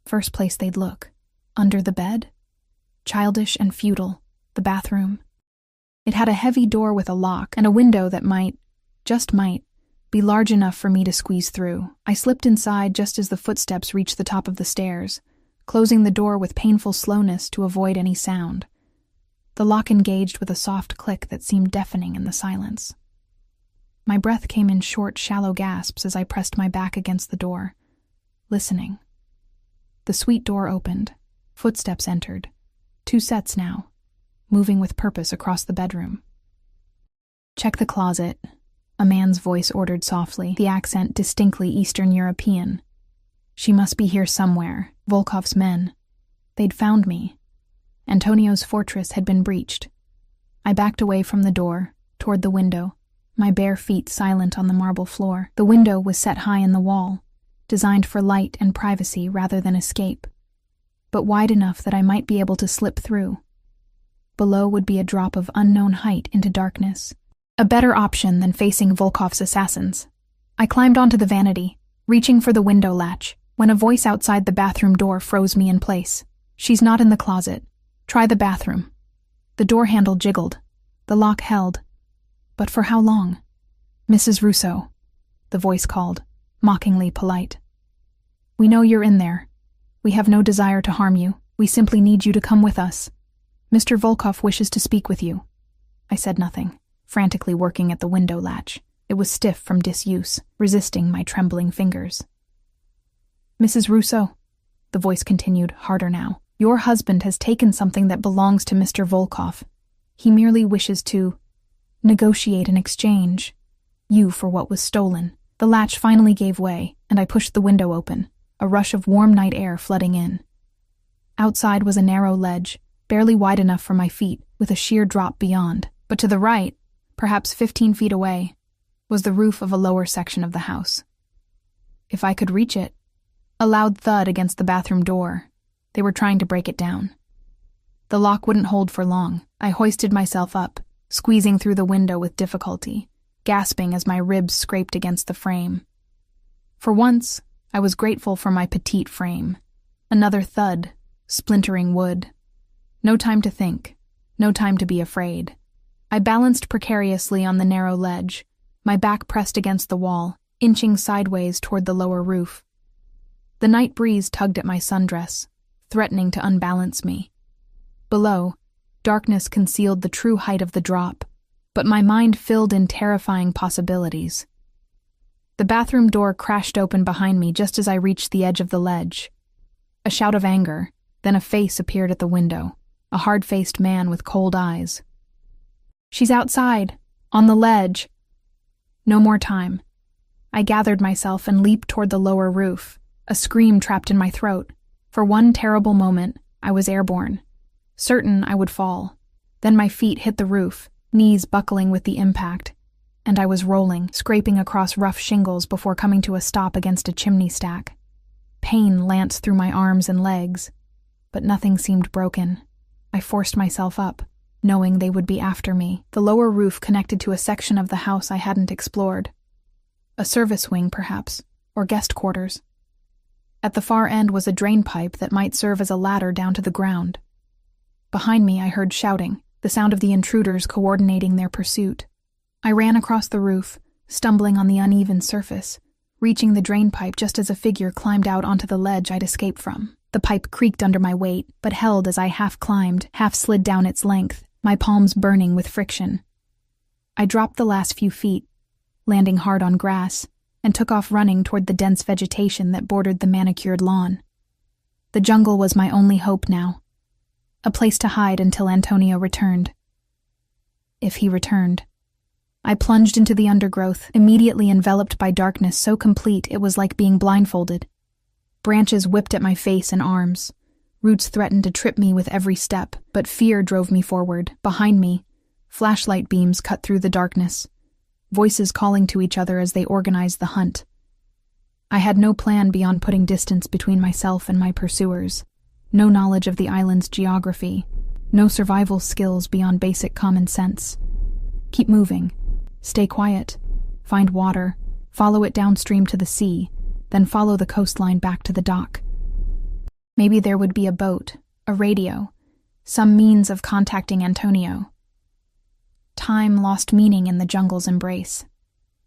First place they'd look. Under the bed? Childish and futile. The bathroom. It had a heavy door with a lock and a window that might, just might, be large enough for me to squeeze through. I slipped inside just as the footsteps reached the top of the stairs, closing the door with painful slowness to avoid any sound. The lock engaged with a soft click that seemed deafening in the silence. My breath came in short, shallow gasps as I pressed my back against the door, listening. The suite door opened. Footsteps entered. 2 sets now, moving with purpose across the bedroom. "Check the closet," a man's voice ordered softly, the accent distinctly Eastern European. She must be here somewhere. Volkov's men. They'd found me. Antonio's fortress had been breached. I backed away from the door, toward the window, my bare feet silent on the marble floor. The window was set high in the wall, designed for light and privacy rather than escape, but wide enough that I might be able to slip through. Below would be a drop of unknown height into darkness. A better option than facing Volkov's assassins. I climbed onto the vanity, reaching for the window latch, when a voice outside the bathroom door froze me in place. "She's not in the closet. Try the bathroom." The door handle jiggled. The lock held. But for how long? "Mrs. Russo," the voice called, mockingly polite. "We know you're in there. We have no desire to harm you. We simply need you to come with us. Mr. Volkov wishes to speak with you." I said nothing, frantically working at the window latch. It was stiff from disuse, resisting my trembling fingers. "Mrs. Russo," the voice continued, harder now, "your husband has taken something that belongs to Mr. Volkov. He merely wishes to negotiate an exchange. You for what was stolen." The latch finally gave way, and I pushed the window open, a rush of warm night air flooding in. Outside was a narrow ledge, barely wide enough for my feet, with a sheer drop beyond. But to the right, perhaps 15 feet away, was the roof of a lower section of the house. If I could reach it. A loud thud against the bathroom door. They were trying to break it down. The lock wouldn't hold for long. I hoisted myself up, squeezing through the window with difficulty, gasping as my ribs scraped against the frame. For once, I was grateful for my petite frame. Another thud, splintering wood. No time to think, no time to be afraid. I balanced precariously on the narrow ledge, my back pressed against the wall, inching sideways toward the lower roof. The night breeze tugged at my sundress, threatening to unbalance me. Below, darkness concealed the true height of the drop, but my mind filled in terrifying possibilities. The bathroom door crashed open behind me just as I reached the edge of the ledge. A shout of anger, then a face appeared at the window. A hard-faced man with cold eyes. "She's outside, on the ledge." No more time. I gathered myself and leaped toward the lower roof, a scream trapped in my throat. For one terrible moment, I was airborne. certain I would fall. Then my feet hit the roof, knees buckling with the impact, and I was rolling, scraping across rough shingles before coming to a stop against a chimney stack. Pain lanced through my arms and legs, but nothing seemed broken. I forced myself up, knowing they would be after me. The lower roof connected to a section of the house I hadn't explored. A service wing, perhaps, or guest quarters. At the far end was a drain pipe that might serve as a ladder down to the ground. Behind me I heard shouting, the sound of the intruders coordinating their pursuit. I ran across the roof, stumbling on the uneven surface, reaching the drain pipe just as a figure climbed out onto the ledge I'd escaped from. The pipe creaked under my weight, but held as I half climbed, half slid down its length, my palms burning with friction. I dropped the last few feet, landing hard on grass, and took off running toward the dense vegetation that bordered the manicured lawn. The jungle was my only hope now, a place to hide until Antonio returned. If he returned. I plunged into the undergrowth, immediately enveloped by darkness so complete it was like being blindfolded. Branches whipped at my face and arms. Roots threatened to trip me with every step, but fear drove me forward. Behind me, flashlight beams cut through the darkness, voices calling to each other as they organized the hunt. I had no plan beyond putting distance between myself and my pursuers, no knowledge of the island's geography, no survival skills beyond basic common sense. Keep moving. Stay quiet. Find water. Follow it downstream to the sea, then follow the coastline back to the dock. Maybe there would be a boat, a radio, some means of contacting Antonio. Time lost meaning in the jungle's embrace.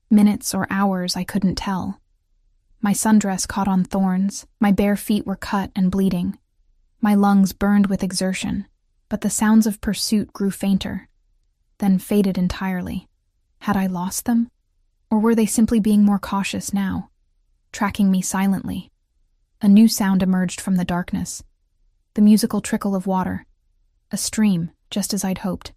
Minutes or hours I couldn't tell. My sundress caught on thorns, my bare feet were cut and bleeding. My lungs burned with exertion, but the sounds of pursuit grew fainter, then faded entirely. Had I lost them? Or were they simply being more cautious now, tracking me silently? A new sound emerged from the darkness. The musical trickle of water. A stream, just as I'd hoped.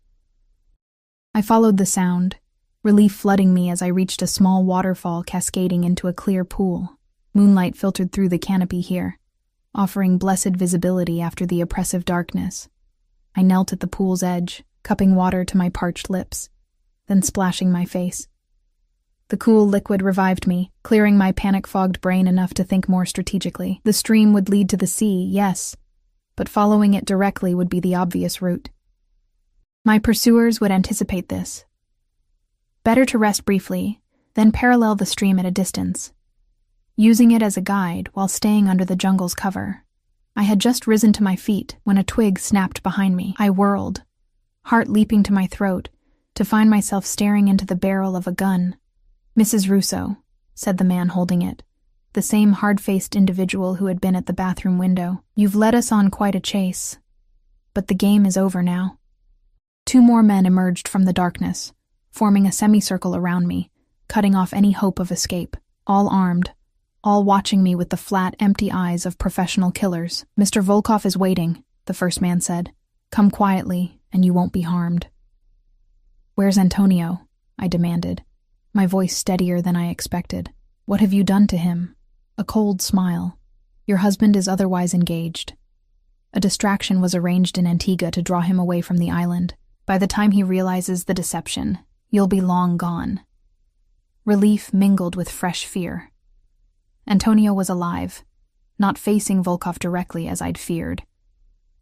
I followed the sound, relief flooding me as I reached a small waterfall cascading into a clear pool. Moonlight filtered through the canopy here, offering blessed visibility after the oppressive darkness. I knelt at the pool's edge, cupping water to my parched lips, then splashing my face. The cool liquid revived me, clearing my panic-fogged brain enough to think more strategically. The stream would lead to the sea, yes, but following it directly would be the obvious route. My pursuers would anticipate this. Better to rest briefly, then parallel the stream at a distance, using it as a guide while staying under the jungle's cover. I had just risen to my feet when a twig snapped behind me. I whirled, heart leaping to my throat, to find myself staring into the barrel of a gun. "Mrs. Russo," said the man holding it, the same hard-faced individual who had been at the bathroom window. "You've led us on quite a chase, but the game is over now." Two more men emerged from the darkness, forming a semicircle around me, cutting off any hope of escape, all armed, all watching me with the flat, empty eyes of professional killers. "Mr. Volkov is waiting," the first man said. "Come quietly, and you won't be harmed." "Where's Antonio?" I demanded, my voice steadier than I expected. "What have you done to him?" A cold smile. "Your husband is otherwise engaged. A distraction was arranged in Antigua to draw him away from the island. By the time he realizes the deception, you'll be long gone." Relief mingled with fresh fear. Antonio was alive, not facing Volkov directly as I'd feared.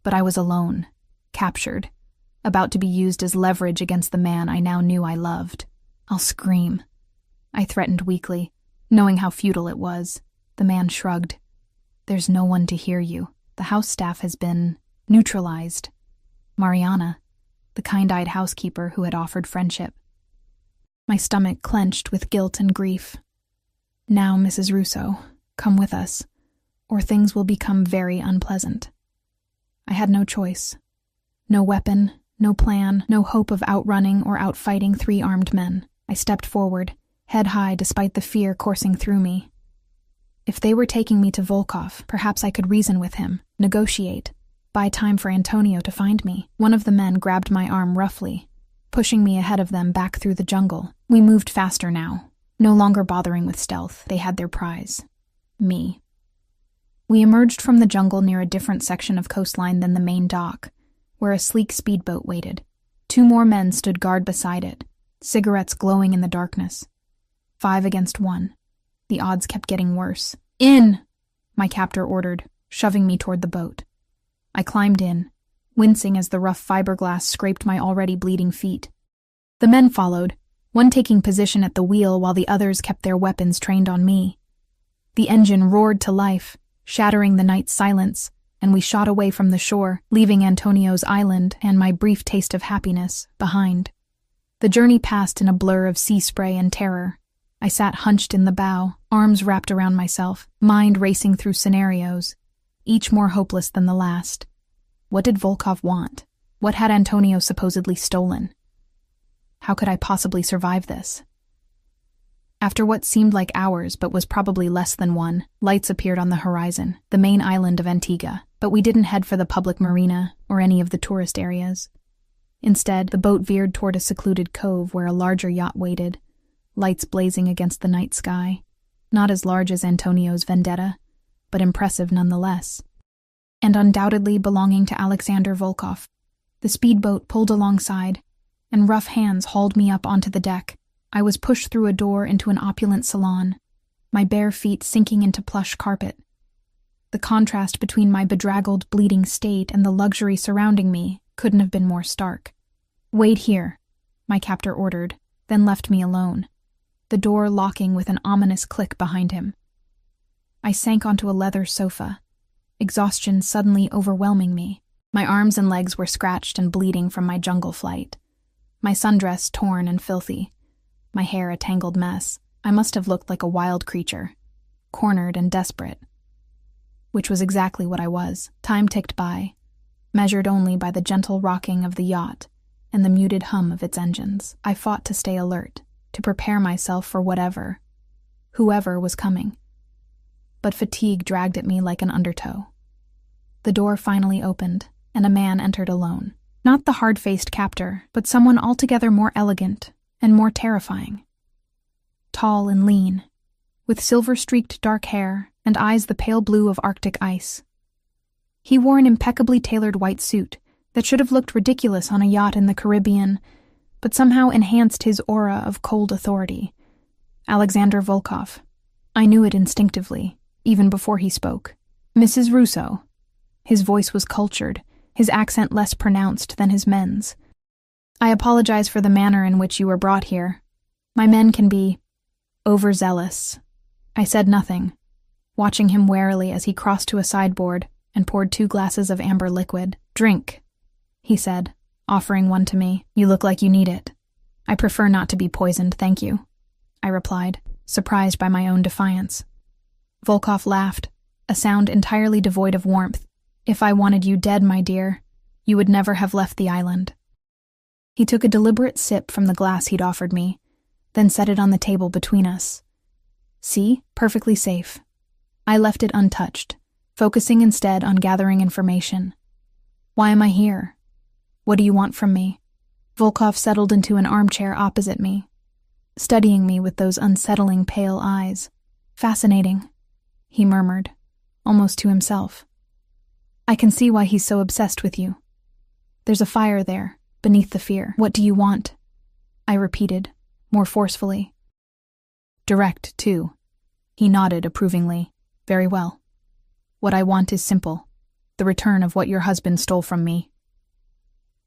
But I was alone, captured, about to be used as leverage against the man I now knew I loved. "I'll scream," I threatened weakly, knowing how futile it was. The man shrugged. "There's no one to hear you. The house staff has been neutralized. Mariana, the kind-eyed housekeeper who had offered friendship." My stomach clenched with guilt and grief. "Now, Mrs. Russo, come with us, or things will become very unpleasant." I had no choice. No weapon, no plan, no hope of outrunning or outfighting three armed men. I stepped forward, head high despite the fear coursing through me. If they were taking me to Volkov, perhaps I could reason with him, negotiate, buy time for Antonio to find me. One of the men grabbed my arm roughly, pushing me ahead of them back through the jungle. We moved faster now, no longer bothering with stealth. They had their prize. Me. We emerged from the jungle near a different section of coastline than the main dock, where a sleek speedboat waited. 2 more men stood guard beside it, cigarettes glowing in the darkness. 5 against 1. The odds kept getting worse. "In!" my captor ordered, shoving me toward the boat. I climbed in, wincing as the rough fiberglass scraped my already bleeding feet. The men followed, one taking position at the wheel while the others kept their weapons trained on me. The engine roared to life, shattering the night's silence, and we shot away from the shore, leaving Antonio's island and my brief taste of happiness behind. The journey passed in a blur of sea spray and terror. I sat hunched in the bow, arms wrapped around myself, mind racing through scenarios, each more hopeless than the last. What did Volkov want? What had Antonio supposedly stolen? How could I possibly survive this? After what seemed like hours but was probably less than one, lights appeared on the horizon, the main island of Antigua, but we didn't head for the public marina or any of the tourist areas. Instead, the boat veered toward a secluded cove where a larger yacht waited, lights blazing against the night sky, not as large as Antonio's Vendetta, but impressive nonetheless, and undoubtedly belonging to Alexander Volkov. The speedboat pulled alongside, and rough hands hauled me up onto the deck. I was pushed through a door into an opulent salon, my bare feet sinking into plush carpet. The contrast between my bedraggled, bleeding state and the luxury surrounding me couldn't have been more stark. "Wait here," my captor ordered, then left me alone, the door locking with an ominous click behind him. I sank onto a leather sofa, exhaustion suddenly overwhelming me. My arms and legs were scratched and bleeding from my jungle flight, my sundress torn and filthy, my hair a tangled mess. I must have looked like a wild creature, cornered and desperate. Which was exactly what I was. Time ticked by, measured only by the gentle rocking of the yacht and the muted hum of its engines. I fought to stay alert, to prepare myself for whoever was coming. But fatigue dragged at me like an undertow. The door finally opened, and a man entered alone. Not the hard-faced captor, but someone altogether more elegant and more terrifying. Tall and lean, with silver-streaked dark hair and eyes the pale blue of Arctic ice. He wore an impeccably tailored white suit that should have looked ridiculous on a yacht in the Caribbean, but somehow enhanced his aura of cold authority. Alexander Volkov. I knew it instinctively, even before he spoke. "Mrs. Russo." His voice was cultured, his accent less pronounced than his men's. "I apologize for the manner in which you were brought here. My men can be overzealous." I said nothing, watching him warily as he crossed to a sideboard and poured 2 glasses of amber liquid. "Drink," he said, offering one to me. "You look like you need it." "I prefer not to be poisoned, thank you," I replied, surprised by my own defiance. Volkov laughed, a sound entirely devoid of warmth. "If I wanted you dead, my dear, you would never have left the island." He took a deliberate sip from the glass he'd offered me, then set it on the table between us. "See? Perfectly safe." I left it untouched, focusing instead on gathering information. "Why am I here? What do you want from me?" Volkov settled into an armchair opposite me, studying me with those unsettling pale eyes. "Fascinating," he murmured, almost to himself. "I can see why he's so obsessed with you. There's a fire there, beneath the fear. What do you want?" I repeated, more forcefully. "Direct, too." He nodded approvingly. "Very well. What I want is simple. The return of what your husband stole from me."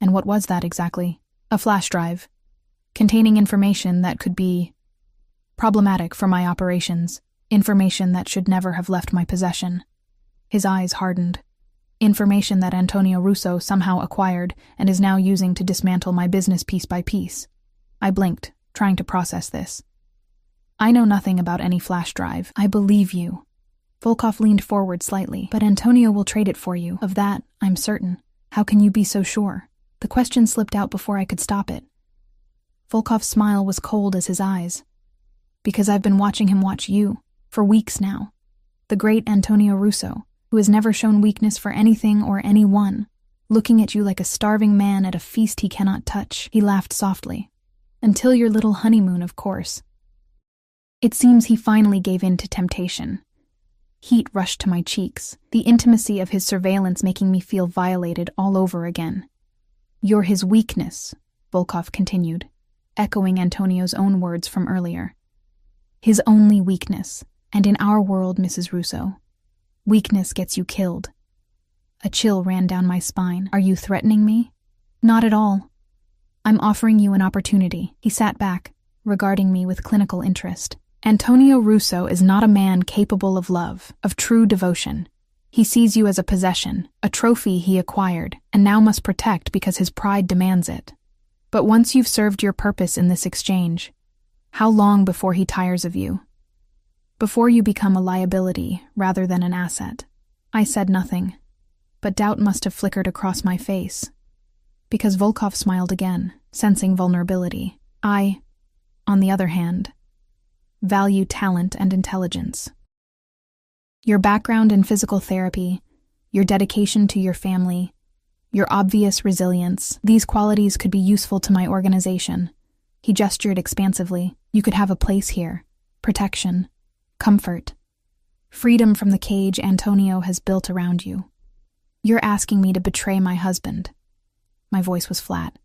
"And what was that exactly?" "A flash drive, containing information that could be problematic for my operations, information that should never have left my possession." His eyes hardened. "Information that Antonio Russo somehow acquired and is now using to dismantle my business piece by piece." I blinked, trying to process this. "I know nothing about any flash drive." "I believe you." Volkov leaned forward slightly. "But Antonio will trade it for you. Of that, I'm certain. How can you be so sure?" The question slipped out before I could stop it. Volkov's smile was cold as his eyes. "Because I've been watching him watch you, for weeks now. The great Antonio Russo, who has never shown weakness for anything or anyone, looking at you like a starving man at a feast he cannot touch." He laughed softly. "Until your little honeymoon, of course." It seems he finally gave in to temptation. Heat rushed to my cheeks, the intimacy of his surveillance making me feel violated all over again. "You're his weakness," Volkov continued, echoing Antonio's own words from earlier. "His only weakness, and in our world, Mrs. Russo, weakness gets you killed." A chill ran down my spine. "Are you threatening me?" "Not at all. I'm offering you an opportunity." He sat back, regarding me with clinical interest. "Antonio Russo is not a man capable of love, of true devotion. He sees you as a possession, a trophy he acquired, and now must protect because his pride demands it. But once you've served your purpose in this exchange, how long before he tires of you? Before you become a liability rather than an asset?" I said nothing, but doubt must have flickered across my face, because Volkov smiled again, sensing vulnerability. "I, on the other hand, value talent and intelligence. Your background in physical therapy, your dedication to your family, your obvious resilience, these qualities could be useful to my organization." He gestured expansively. "You could have a place here, protection, comfort, freedom from the cage Antonio has built around you. You're asking me to betray my husband." My voice was flat.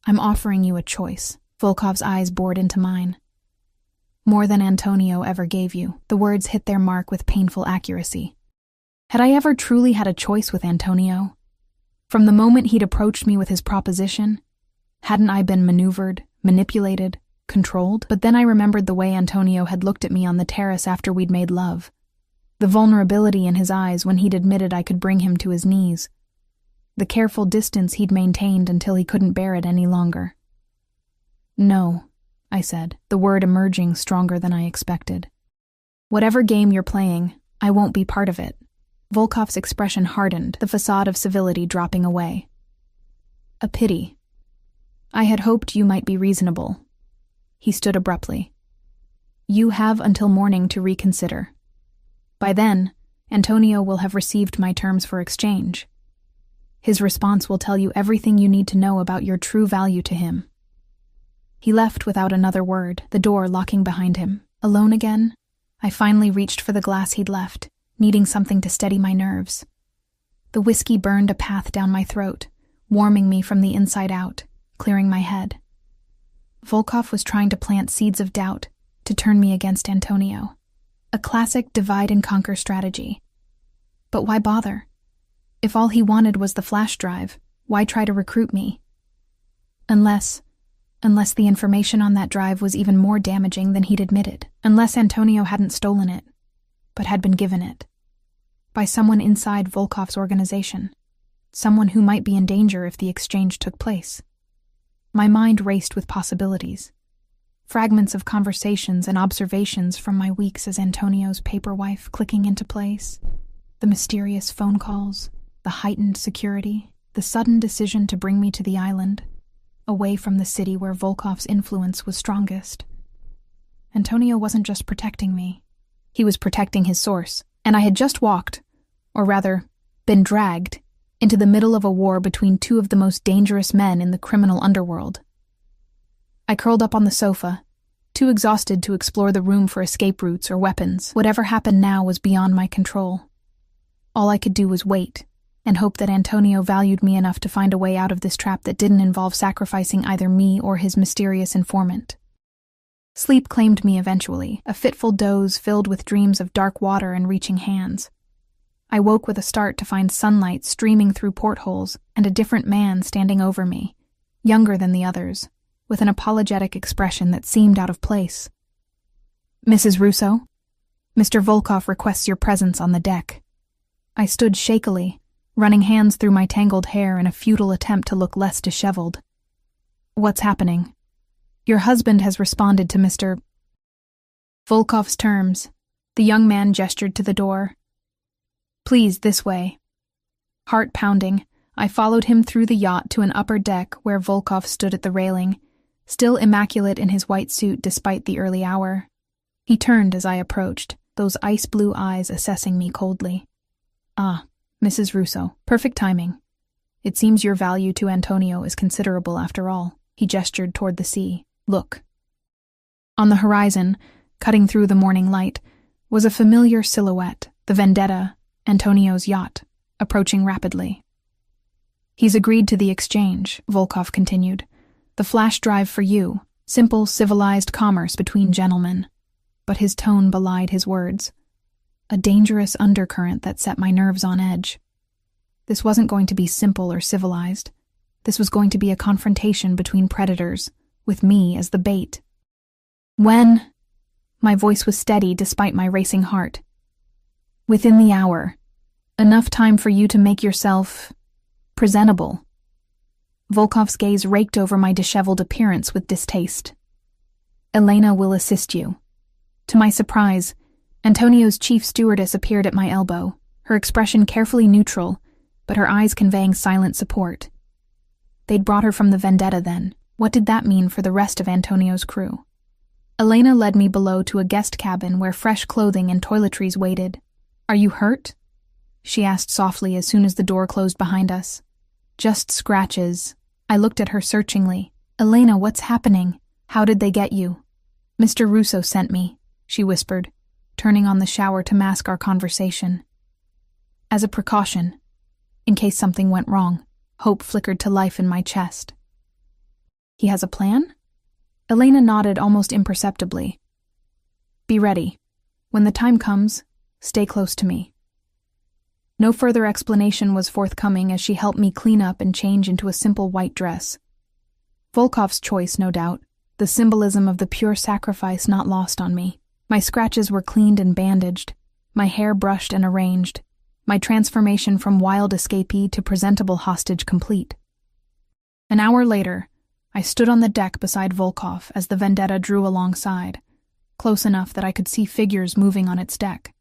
"I'm offering you a choice." Volkov's eyes bored into mine. "More than Antonio ever gave you." The words hit their mark with painful accuracy. Had I ever truly had a choice with Antonio? From the moment he'd approached me with his proposition, hadn't I been maneuvered, manipulated, controlled? But then I remembered the way Antonio had looked at me on the terrace after we'd made love. The vulnerability in his eyes when he'd admitted I could bring him to his knees. The careful distance he'd maintained until he couldn't bear it any longer. "No," I said, the word emerging stronger than I expected. "Whatever game you're playing, I won't be part of it." Volkov's expression hardened, the facade of civility dropping away. "A pity. I had hoped you might be reasonable." He stood abruptly. "You have until morning to reconsider. By then, Antonio will have received my terms for exchange. His response will tell you everything you need to know about your true value to him." He left without another word, the door locking behind him. Alone again, I finally reached for the glass he'd left, needing something to steady my nerves. The whiskey burned a path down my throat, warming me from the inside out, clearing my head. Volkov was trying to plant seeds of doubt, to turn me against Antonio. A classic divide-and-conquer strategy. But why bother? If all he wanted was the flash drive, why try to recruit me? Unless the information on that drive was even more damaging than he'd admitted. Unless Antonio hadn't stolen it, but had been given it. By someone inside Volkov's organization. Someone who might be in danger if the exchange took place. My mind raced with possibilities. Fragments of conversations and observations from my weeks as Antonio's paper wife clicking into place. The mysterious phone calls, the heightened security, the sudden decision to bring me to the island, away from the city where Volkov's influence was strongest. Antonio wasn't just protecting me. He was protecting his source, and I had just walked, or rather, been dragged, into the middle of a war between two of the most dangerous men in the criminal underworld. I curled up on the sofa, too exhausted to explore the room for escape routes or weapons. Whatever happened now was beyond my control. All I could do was wait, and hope that Antonio valued me enough to find a way out of this trap that didn't involve sacrificing either me or his mysterious informant. Sleep claimed me eventually, a fitful doze filled with dreams of dark water and reaching hands. I woke with a start to find sunlight streaming through portholes and a different man standing over me, younger than the others, with an apologetic expression that seemed out of place. "Mrs. Russo, Mr. Volkov requests your presence on the deck." I stood shakily, running hands through my tangled hair in a futile attempt to look less disheveled. "What's happening?" "Your husband has responded to Mr. Volkov's terms." The young man gestured to the door. "Please, this way." Heart pounding, I followed him through the yacht to an upper deck where Volkov stood at the railing, still immaculate in his white suit despite the early hour. He turned as I approached, those ice-blue eyes assessing me coldly. "Ah, Mrs. Russo, perfect timing. It seems your value to Antonio is considerable after all." He gestured toward the sea. "Look." On the horizon, cutting through the morning light, was a familiar silhouette, the Vendetta, Antonio's yacht, approaching rapidly. He's agreed to the exchange, Volkov continued. The flash drive for you, simple, civilized commerce between gentlemen. But his tone belied his words. A dangerous undercurrent that set my nerves on edge. This wasn't going to be simple or civilized. This was going to be a confrontation between predators, with me as the bait. When? My voice was steady despite my racing heart. Within the hour. Enough time for you to make yourself presentable. Volkov's gaze raked over my disheveled appearance with distaste. Elena will assist you. To my surprise, Antonio's chief stewardess appeared at my elbow, her expression carefully neutral, but her eyes conveying silent support. They'd brought her from the Vendetta then. What did that mean for the rest of Antonio's crew? Elena led me below to a guest cabin where fresh clothing and toiletries waited. Are you hurt? She asked softly as soon as the door closed behind us. Just scratches. I looked at her searchingly. Elena, what's happening? How did they get you? Mr. Russo sent me, she whispered, turning on the shower to mask our conversation. As a precaution, in case something went wrong, hope flickered to life in my chest. He has a plan? Elena nodded almost imperceptibly. Be ready. When the time comes, stay close to me. No further explanation was forthcoming as she helped me clean up and change into a simple white dress. Volkov's choice, no doubt, the symbolism of the pure sacrifice not lost on me. My scratches were cleaned and bandaged, my hair brushed and arranged, my transformation from wild escapee to presentable hostage complete. An hour later, I stood on the deck beside Volkov as the Vendetta drew alongside, close enough that I could see figures moving on its deck.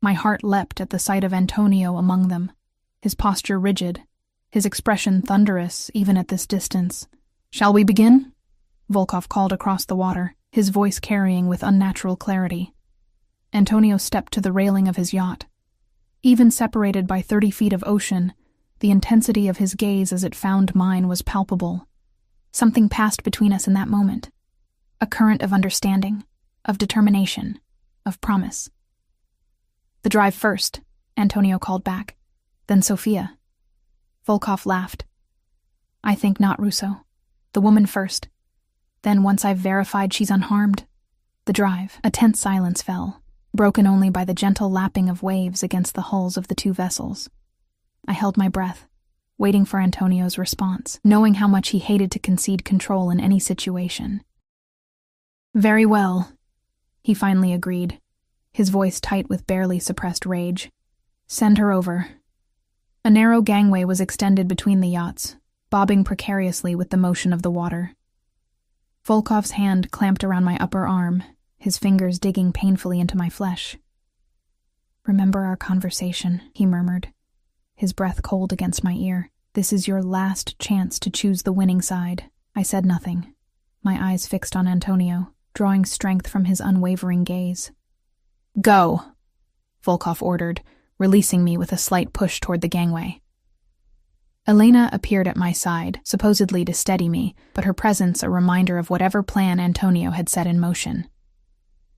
My heart leapt at the sight of Antonio among them, his posture rigid, his expression thunderous even at this distance. Shall we begin? Volkov called across the water, his voice carrying with unnatural clarity. Antonio stepped to the railing of his yacht. Even separated by 30 feet of ocean, the intensity of his gaze as it found mine was palpable. Something passed between us in that moment. A current of understanding, of determination, of promise. The drive first, Antonio called back. Then Sophia. Volkov laughed. I think not, Russo. The woman first. Then once I've verified she's unharmed, the drive. A tense silence fell, broken only by the gentle lapping of waves against the hulls of the two vessels. I held my breath, waiting for Antonio's response, knowing how much he hated to concede control in any situation. Very well, he finally agreed, his voice tight with barely suppressed rage. Send her over. A narrow gangway was extended between the yachts, bobbing precariously with the motion of the water. Volkov's hand clamped around my upper arm, his fingers digging painfully into my flesh. Remember our conversation, he murmured, his breath cold against my ear. This is your last chance to choose the winning side. I said nothing, my eyes fixed on Antonio, drawing strength from his unwavering gaze. Go, Volkov ordered, releasing me with a slight push toward the gangway. Elena appeared at my side, supposedly to steady me, but her presence a reminder of whatever plan Antonio had set in motion.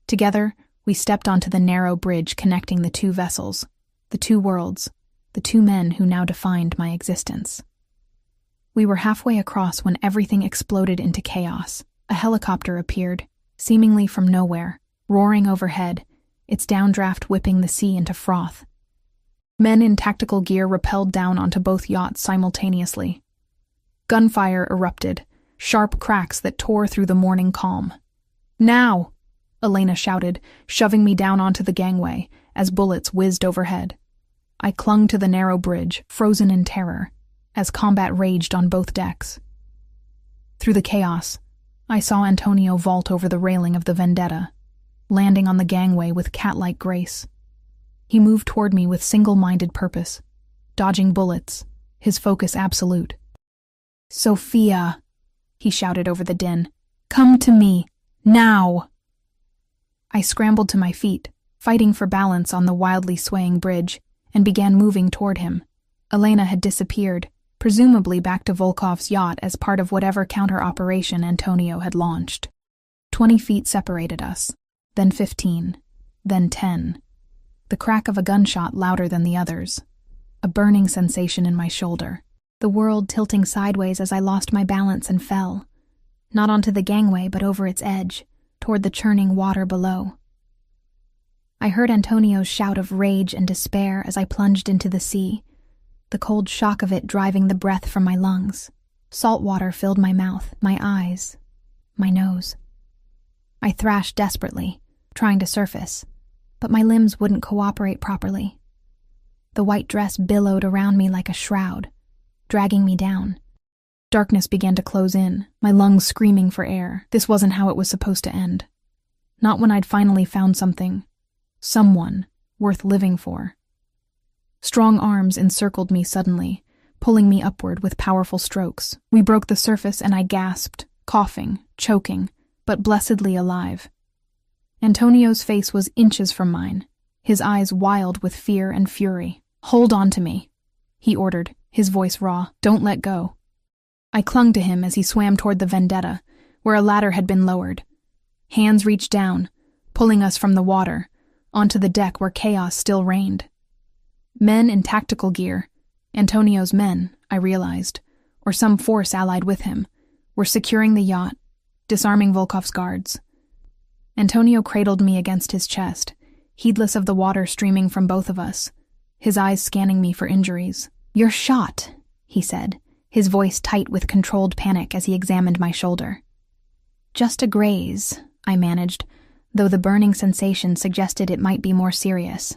Together, we stepped onto the narrow bridge connecting the two vessels, the two worlds, the two men who now defined my existence. We were halfway across when everything exploded into chaos. A helicopter appeared, seemingly from nowhere, roaring overhead, its downdraft whipping the sea into froth. Men in tactical gear rappelled down onto both yachts simultaneously. Gunfire erupted, sharp cracks that tore through the morning calm. Now! Elena shouted, shoving me down onto the gangway as bullets whizzed overhead. I clung to the narrow bridge, frozen in terror, as combat raged on both decks. Through the chaos, I saw Antonio vault over the railing of the Vendetta, landing on the gangway with cat-like grace. He moved toward me with single-minded purpose, dodging bullets, his focus absolute. Sophia, he shouted over the din. Come to me, now! I scrambled to my feet, fighting for balance on the wildly swaying bridge, and began moving toward him. Elena had disappeared, presumably back to Volkov's yacht as part of whatever counter-operation Antonio had launched. 20 feet separated us, then 15, then 10. The crack of a gunshot louder than the others. A burning sensation in my shoulder. the world tilting sideways as I lost my balance and fell, not onto the gangway but over its edge, toward the churning water below. I heard Antonio's shout of rage and despair as I plunged into the sea, the cold shock of it driving the breath from my lungs. Salt water filled my mouth, my eyes, my nose. I thrashed desperately, trying to surface, but my limbs wouldn't cooperate properly. The white dress billowed around me like a shroud, dragging me down. Darkness began to close in, my lungs screaming for air. This wasn't how it was supposed to end. Not when I'd finally found someone worth living for. Strong arms encircled me suddenly, pulling me upward with powerful strokes. We broke the surface and I gasped, coughing, choking, but blessedly alive. Antonio's face was inches from mine, his eyes wild with fear and fury. "Hold on to me," he ordered, his voice raw. "Don't let go." I clung to him as he swam toward the Vendetta, where a ladder had been lowered. Hands reached down, pulling us from the water, onto the deck where chaos still reigned. Men in tactical gear, Antonio's men, I realized, or some force allied with him, were securing the yacht, disarming Volkov's guards. Antonio cradled me against his chest, heedless of the water streaming from both of us, his eyes scanning me for injuries. "You're shot," he said, his voice tight with controlled panic as he examined my shoulder. "Just a graze," I managed, though the burning sensation suggested it might be more serious.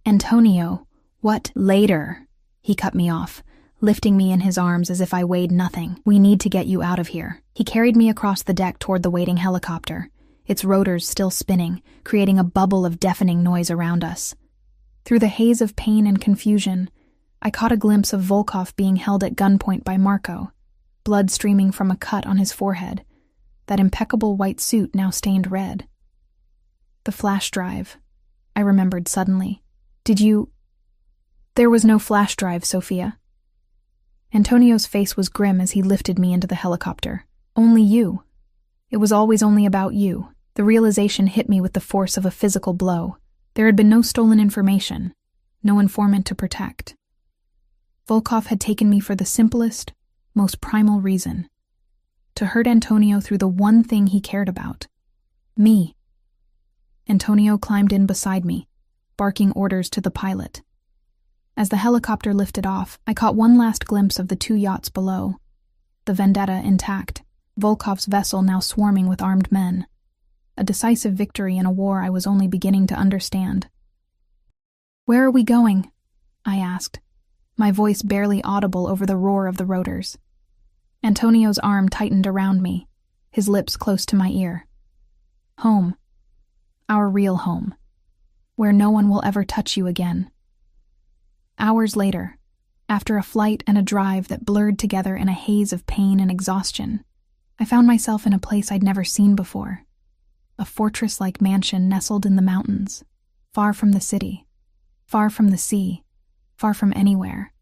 "Antonio, what?" "Later," he cut me off, lifting me in his arms as if I weighed nothing. "We need to get you out of here." He carried me across the deck toward the waiting helicopter, its rotors still spinning, creating a bubble of deafening noise around us. Through the haze of pain and confusion, I caught a glimpse of Volkov being held at gunpoint by Marco, blood streaming from a cut on his forehead, that impeccable white suit now stained red. The flash drive, I remembered suddenly. There was no flash drive, Sophia. Antonio's face was grim as he lifted me into the helicopter. Only you. It was always only about you. The realization hit me with the force of a physical blow. There had been no stolen information, no informant to protect. Volkov had taken me for the simplest, most primal reason. To hurt Antonio through the one thing he cared about. Me. Antonio climbed in beside me, barking orders to the pilot. As the helicopter lifted off, I caught one last glimpse of the two yachts below. The Vendetta intact, Volkov's vessel now swarming with armed men. A decisive victory in a war I was only beginning to understand. "Where are we going?" I asked, my voice barely audible over the roar of the rotors. Antonio's arm tightened around me, his lips close to my ear. "Home. Our real home. Where no one will ever touch you again." Hours later, after a flight and a drive that blurred together in a haze of pain and exhaustion, I found myself in a place I'd never seen before. A fortress-like mansion nestled in the mountains, far from the city, far from the sea, far from anywhere.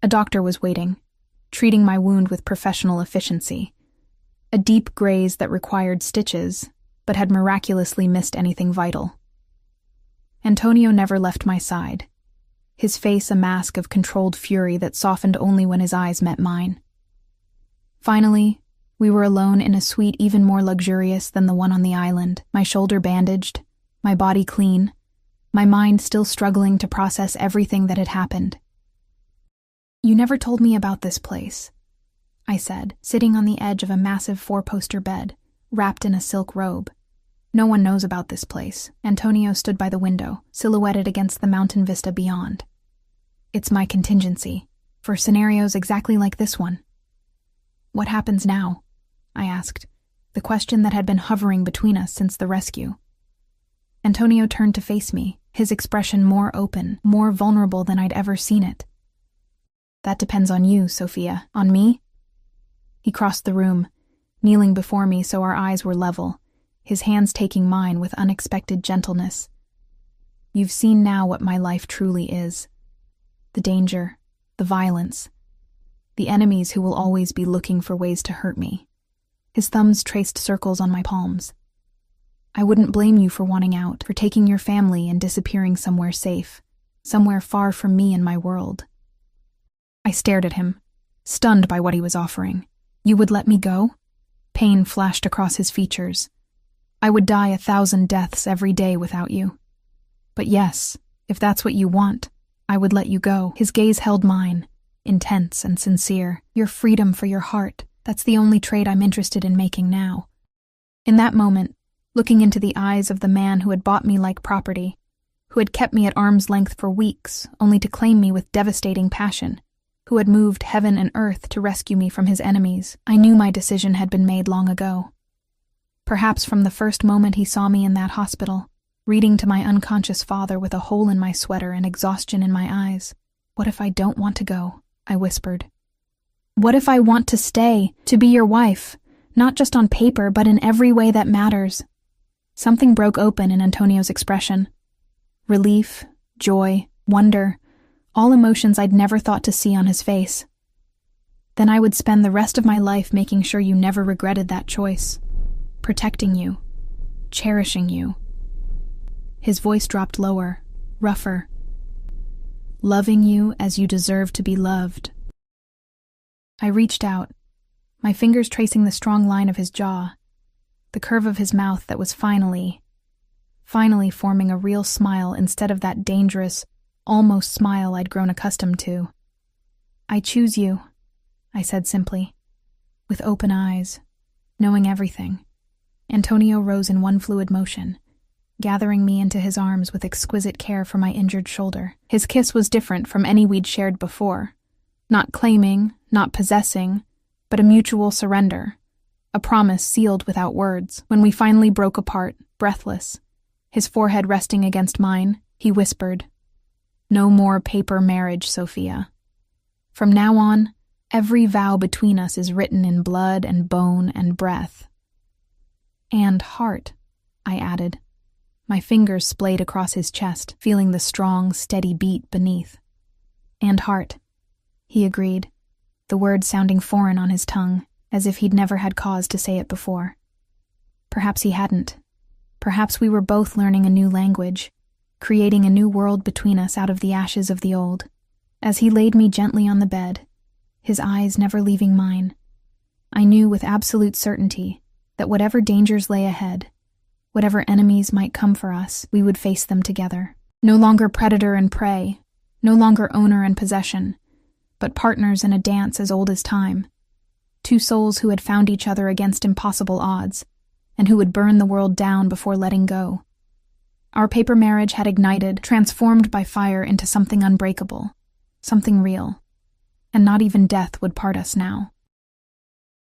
A doctor was waiting, treating my wound with professional efficiency. A deep graze that required stitches, but had miraculously missed anything vital. Antonio never left my side, his face a mask of controlled fury that softened only when his eyes met mine. Finally, we were alone in a suite even more luxurious than the one on the island, my shoulder bandaged, my body clean, my mind still struggling to process everything that had happened. "You never told me about this place," I said, sitting on the edge of a massive four-poster bed, wrapped in a silk robe. "No one knows about this place." Antonio stood by the window, silhouetted against the mountain vista beyond. "It's my contingency, for scenarios exactly like this one." "What happens now?" I asked, the question that had been hovering between us since the rescue. Antonio turned to face me, his expression more open, more vulnerable than I'd ever seen it. "That depends on you, Sophia. On me?" He crossed the room, kneeling before me so our eyes were level, his hands taking mine with unexpected gentleness. "You've seen now what my life truly is. The danger, the violence, the enemies who will always be looking for ways to hurt me." His thumbs traced circles on my palms. "I wouldn't blame you for wanting out, for taking your family and disappearing somewhere safe, somewhere far from me and my world." I stared at him, stunned by what he was offering. "You would let me go?" Pain flashed across his features. "I would die 1,000 deaths every day without you. But yes, if that's what you want, I would let you go." His gaze held mine, intense and sincere. "Your freedom for your heart, that's the only trade I'm interested in making now." In that moment, looking into the eyes of the man who had bought me like property, who had kept me at arm's length for weeks only to claim me with devastating passion, who had moved heaven and earth to rescue me from his enemies, I knew my decision had been made long ago. Perhaps from the first moment he saw me in that hospital, reading to my unconscious father with a hole in my sweater and exhaustion in my eyes. "What if I don't want to go?" I whispered. "What if I want to stay, to be your wife, not just on paper but in every way that matters?" Something broke open in Antonio's expression. Relief, joy, wonder, all emotions I'd never thought to see on his face. "Then I would spend the rest of my life making sure you never regretted that choice, protecting you, cherishing you." His voice dropped lower, rougher. "Loving you as you deserve to be loved." I reached out, my fingers tracing the strong line of his jaw, the curve of his mouth that was finally forming a real smile instead of that dangerous, almost smile I'd grown accustomed to. "I choose you," I said simply, with open eyes, knowing everything. Antonio rose in one fluid motion, gathering me into his arms with exquisite care for my injured shoulder. His kiss was different from any we'd shared before. Not claiming, not possessing, but a mutual surrender, a promise sealed without words. When we finally broke apart, breathless, his forehead resting against mine, he whispered, "No more paper marriage, Sophia. From now on, every vow between us is written in blood and bone and breath." "And heart," I added. My fingers splayed across his chest, feeling the strong, steady beat beneath. "And heart," he agreed, the word sounding foreign on his tongue, as if he'd never had cause to say it before. Perhaps he hadn't. Perhaps we were both learning a new language, creating a new world between us out of the ashes of the old. As he laid me gently on the bed, his eyes never leaving mine, I knew with absolute certainty that whatever dangers lay ahead, whatever enemies might come for us, we would face them together. No longer predator and prey, no longer owner and possession, but partners in a dance as old as time. Two souls who had found each other against impossible odds, and who would burn the world down before letting go. Our paper marriage had ignited, transformed by fire into something unbreakable, something real, and not even death would part us now.